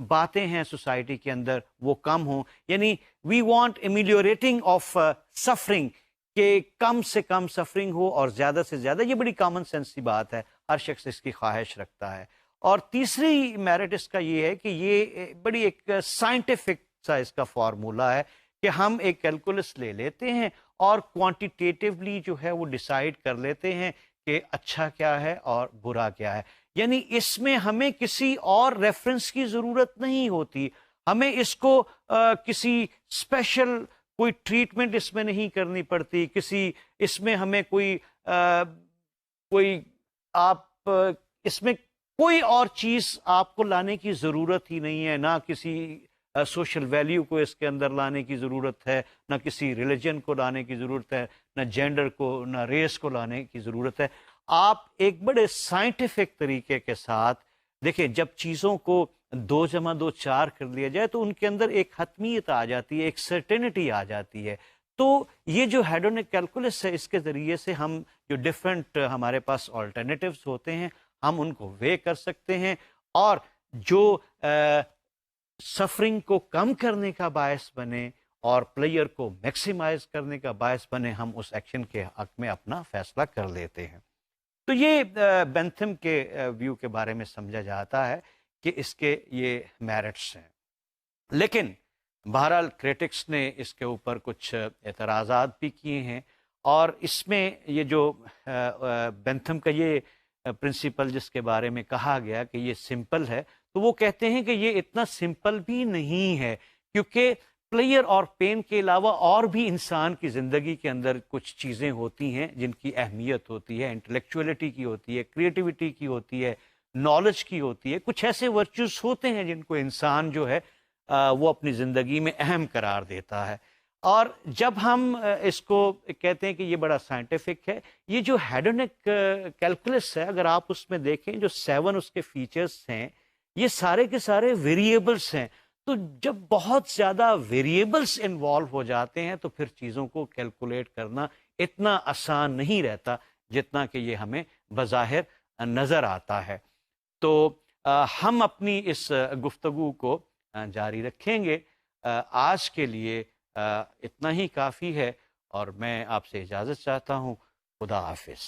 باتیں ہیں سوسائٹی کے اندر، وہ کم ہوں۔ یعنی وی وانٹ ایمیلیوریٹنگ آف سفرنگ، کہ کم سے کم سفرنگ ہو اور زیادہ سے زیادہ، یہ بڑی کامن سینس کی بات ہے، ہر شخص اس کی خواہش رکھتا ہے۔ اور تیسری میرٹ اس کا یہ ہے کہ یہ بڑی ایک سائنٹیفک سا اس کا فارمولہ ہے کہ ہم ایک کیلکولس لے لیتے ہیں اور کوانٹیٹیولی جو ہے وہ ڈیسائیڈ کر لیتے ہیں کہ اچھا کیا ہے اور برا کیا ہے۔ یعنی اس میں ہمیں کسی اور ریفرنس کی ضرورت نہیں ہوتی، ہمیں اس کو کسی اسپیشل کوئی ٹریٹمنٹ اس میں نہیں کرنی پڑتی، اس میں ہمیں آپ اس میں کوئی اور چیز آپ کو لانے کی ضرورت ہی نہیں ہے، نہ کسی سوشل ویلیو کو اس کے اندر لانے کی ضرورت ہے، نہ کسی ریلیجن کو لانے کی ضرورت ہے، نہ جینڈر کو، نہ ریس کو لانے کی ضرورت ہے۔ آپ ایک بڑے سائنٹیفک طریقے کے ساتھ دیکھیں، جب چیزوں کو 2+2=4 کر لیا جائے تو ان کے اندر ایک حتمیت آ جاتی ہے، ایک سرٹینٹی آ جاتی ہے۔ تو یہ جو ہیڈونک کیلکولس ہے، اس کے ذریعے سے ہم جو ڈفرینٹ ہمارے پاس آلٹرنیٹیوز ہوتے ہیں ہم ان کو وے کر سکتے ہیں، اور جو سفرنگ کو کم کرنے کا باعث بنے اور پلیئر کو میکسیمائز کرنے کا باعث بنے، ہم اس ایکشن کے حق میں اپنا فیصلہ کر لیتے ہیں۔ تو یہ بینتھم کے ویو کے بارے میں سمجھا جاتا ہے کہ اس کے یہ میرٹس ہیں۔ لیکن بہرحال کریٹکس نے اس کے اوپر کچھ اعتراضات بھی کیے ہیں، اور اس میں یہ جو بینتھم کا یہ پرنسپل جس کے بارے میں کہا گیا کہ یہ سمپل ہے، تو وہ کہتے ہیں کہ یہ اتنا سمپل بھی نہیں ہے، کیونکہ پلیئر اور پین کے علاوہ اور بھی انسان کی زندگی کے اندر کچھ چیزیں ہوتی ہیں جن کی اہمیت ہوتی ہے، انٹلیکچولیٹی کی ہوتی ہے، کریٹیوٹی کی ہوتی ہے، نالج کی ہوتی ہے، کچھ ایسے ورچوز ہوتے ہیں جن کو انسان جو ہے وہ اپنی زندگی میں اہم قرار دیتا ہے۔ اور جب ہم اس کو کہتے ہیں کہ یہ بڑا سائنٹیفک ہے، یہ جو ہیڈونک کیلکولس ہے، اگر آپ اس میں دیکھیں جو 7 اس کے فیچرز ہیں، یہ سارے کے سارے ویریبلس ہیں۔ تو جب بہت زیادہ ویریبلس انوالو ہو جاتے ہیں تو پھر چیزوں کو کیلکولیٹ کرنا اتنا آسان نہیں رہتا جتنا کہ یہ ہمیں بظاہر نظر آتا ہے۔ تو ہم اپنی اس گفتگو کو جاری رکھیں گے۔ آج کے لیے اتنا ہی کافی ہے، اور میں آپ سے اجازت چاہتا ہوں۔ خدا حافظ۔